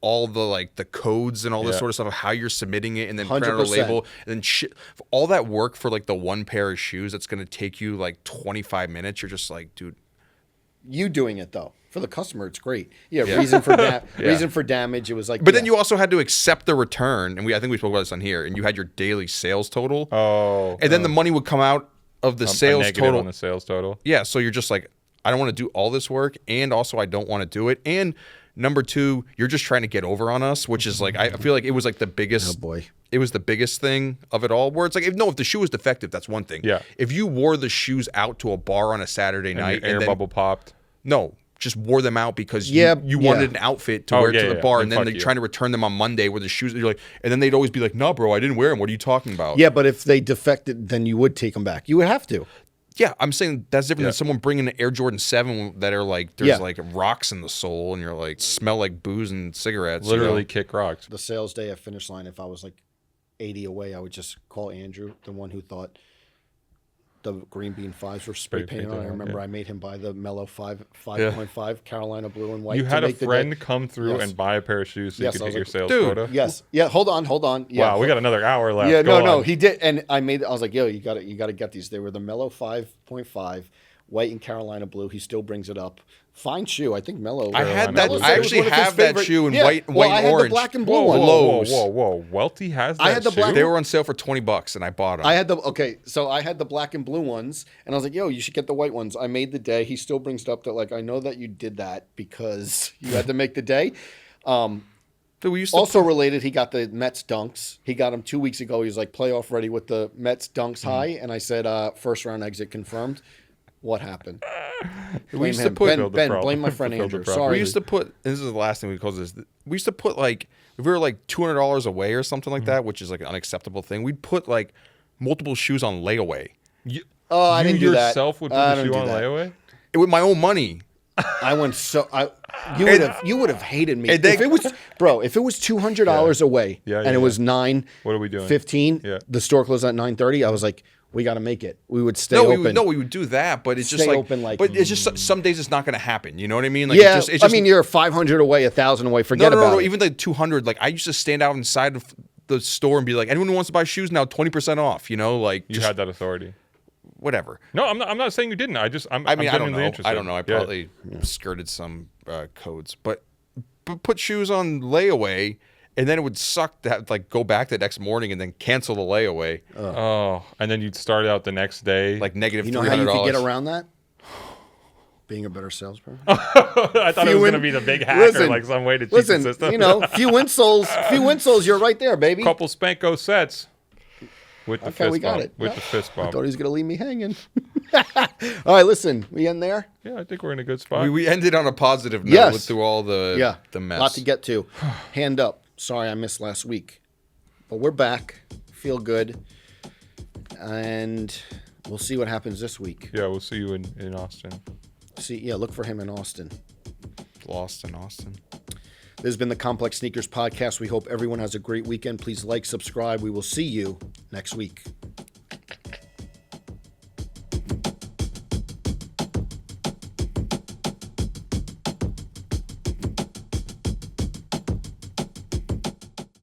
all the like the codes and all this Yeah. sort of stuff of how you're submitting it, and then print out a 100%. label, and then all that work for like the one pair of shoes that's going to take you like 25 minutes. You're just like, dude. You doing it though. For the customer, it's great. Yeah, reason for reason for damage. It was like, But then you also had to accept the return, and I think we spoke about this on here, and you had your daily sales total. Oh, And then the money would come out of the a sales negative total. on the sales total. Yeah, so you're just like, I don't want to do all this work, and also I don't want to do it. And number two, you're just trying to get over on us, which is like, I feel like it was like the biggest. oh boy. It was the biggest thing of it all. Where it's like, if the shoe was defective, that's one thing. Yeah. If you wore the shoes out to a bar on a Saturday And night, the air and then, bubble popped. no, just wore them out because Yeah, you yeah. wanted an outfit to Oh, wear yeah, to the yeah, bar, then and then fuck they're you. trying to return them on Monday where the shoes. You're like, and then they'd always be like, "No, bro, I didn't wear them. What are you talking about?" Yeah, but if they defected, then you would take them back. You would have to. Yeah, I'm saying that's different Yeah. than someone bringing an Air Jordan 7 that are like, there's Yeah. like rocks in the sole, and you're like, smell like booze and cigarettes. Literally You know? kick rocks. The sales day at Finish Line, if I was like 80 away, I would just call Andrew, the one who thought the green bean 5s were spray painted on. I remember I made him buy the Mellow 5.5 Carolina blue and white. You to had a make the friend day. come through Yes. and buy a pair of shoes so Yes, you I could hit was your like, sales dude, quota. Yes. Yeah. Hold on. Yeah. Wow, we got another hour left. Yeah. Go No. on. He did, and I was like, yo, you got to get these. They were the Mellow 5.5, white and Carolina blue. He still brings it up. Fine shoe. I think Mellow. I had that. Mellow I said it was actually one of his have that favorite- shoe in Yeah, white well, I and had orange. the black and blue Whoa, one. whoa. Welty has that I had the shoe? black- They were on sale for $20, and I bought them. I had so I had the black and blue ones, and I was like, yo, you should get the white ones. I made the day. He still brings it up that, like, I know that you did that because you had to make the day. Dude, we used to Also related, he got the Mets dunks. He got them 2 weeks ago. He was like playoff ready with the Mets dunks high, and I said first round exit confirmed. What happened? We used Blame to him. put Ben, blame my friend Fulfilled the Andrew. problem. Sorry. We used to put. And this is the last thing we close this. We used to put like if we were like $200 away or something like that, which is like an unacceptable thing. We'd put like multiple shoes on layaway. Oh, I didn't do that. yourself would put I the don't shoe do on that. layaway? With my own money. I went so you would have hated me And they- if it was if it was $200 away and it was 9 What are we doing? 15 Yeah. the store closed at 9:30. I was like, we got to make it. We would stay No, open. we would do that, but it's just Stay like, open, like- but it's just some days it's not going to happen. You know what I mean? Like, Yeah, it's just, I mean, you're 500 away, 1,000 away. Forget about it. Even like 200. Like I used to stand out inside of the store and be like, anyone who wants to buy shoes now, 20% off. You know, like You just had that authority. whatever. No, I'm not saying you didn't. I'm I mean, I don't genuinely know. interested. I don't know. I Yeah. probably skirted some codes, but put shoes on layaway, and then it would suck to have, like go back the next morning and then cancel the layaway, Oh, and then you'd start out the next day. like negative You know $300. how you could get around that? Being a better salesperson. I thought it was going to be the big hacker, like some way to cheat the Listen, system. you know, few insoles, you're right there, baby. Couple Spanko sets with the Okay, fist we got bump. it. With the fist I bump. thought he was going to leave me hanging. All right, listen, we in there? Yeah, I think we're in a good spot. We ended on a positive note Yes. through all the mess. Lot to get to. Hand up. Sorry I missed last week. But we're back. Feel good. And we'll see what happens this week. Yeah, we'll see you in Austin. Look for him in Austin. Lost in Austin. This has been the Complex Sneakers Podcast. We hope everyone has a great weekend. Please like, subscribe. We will see you next week.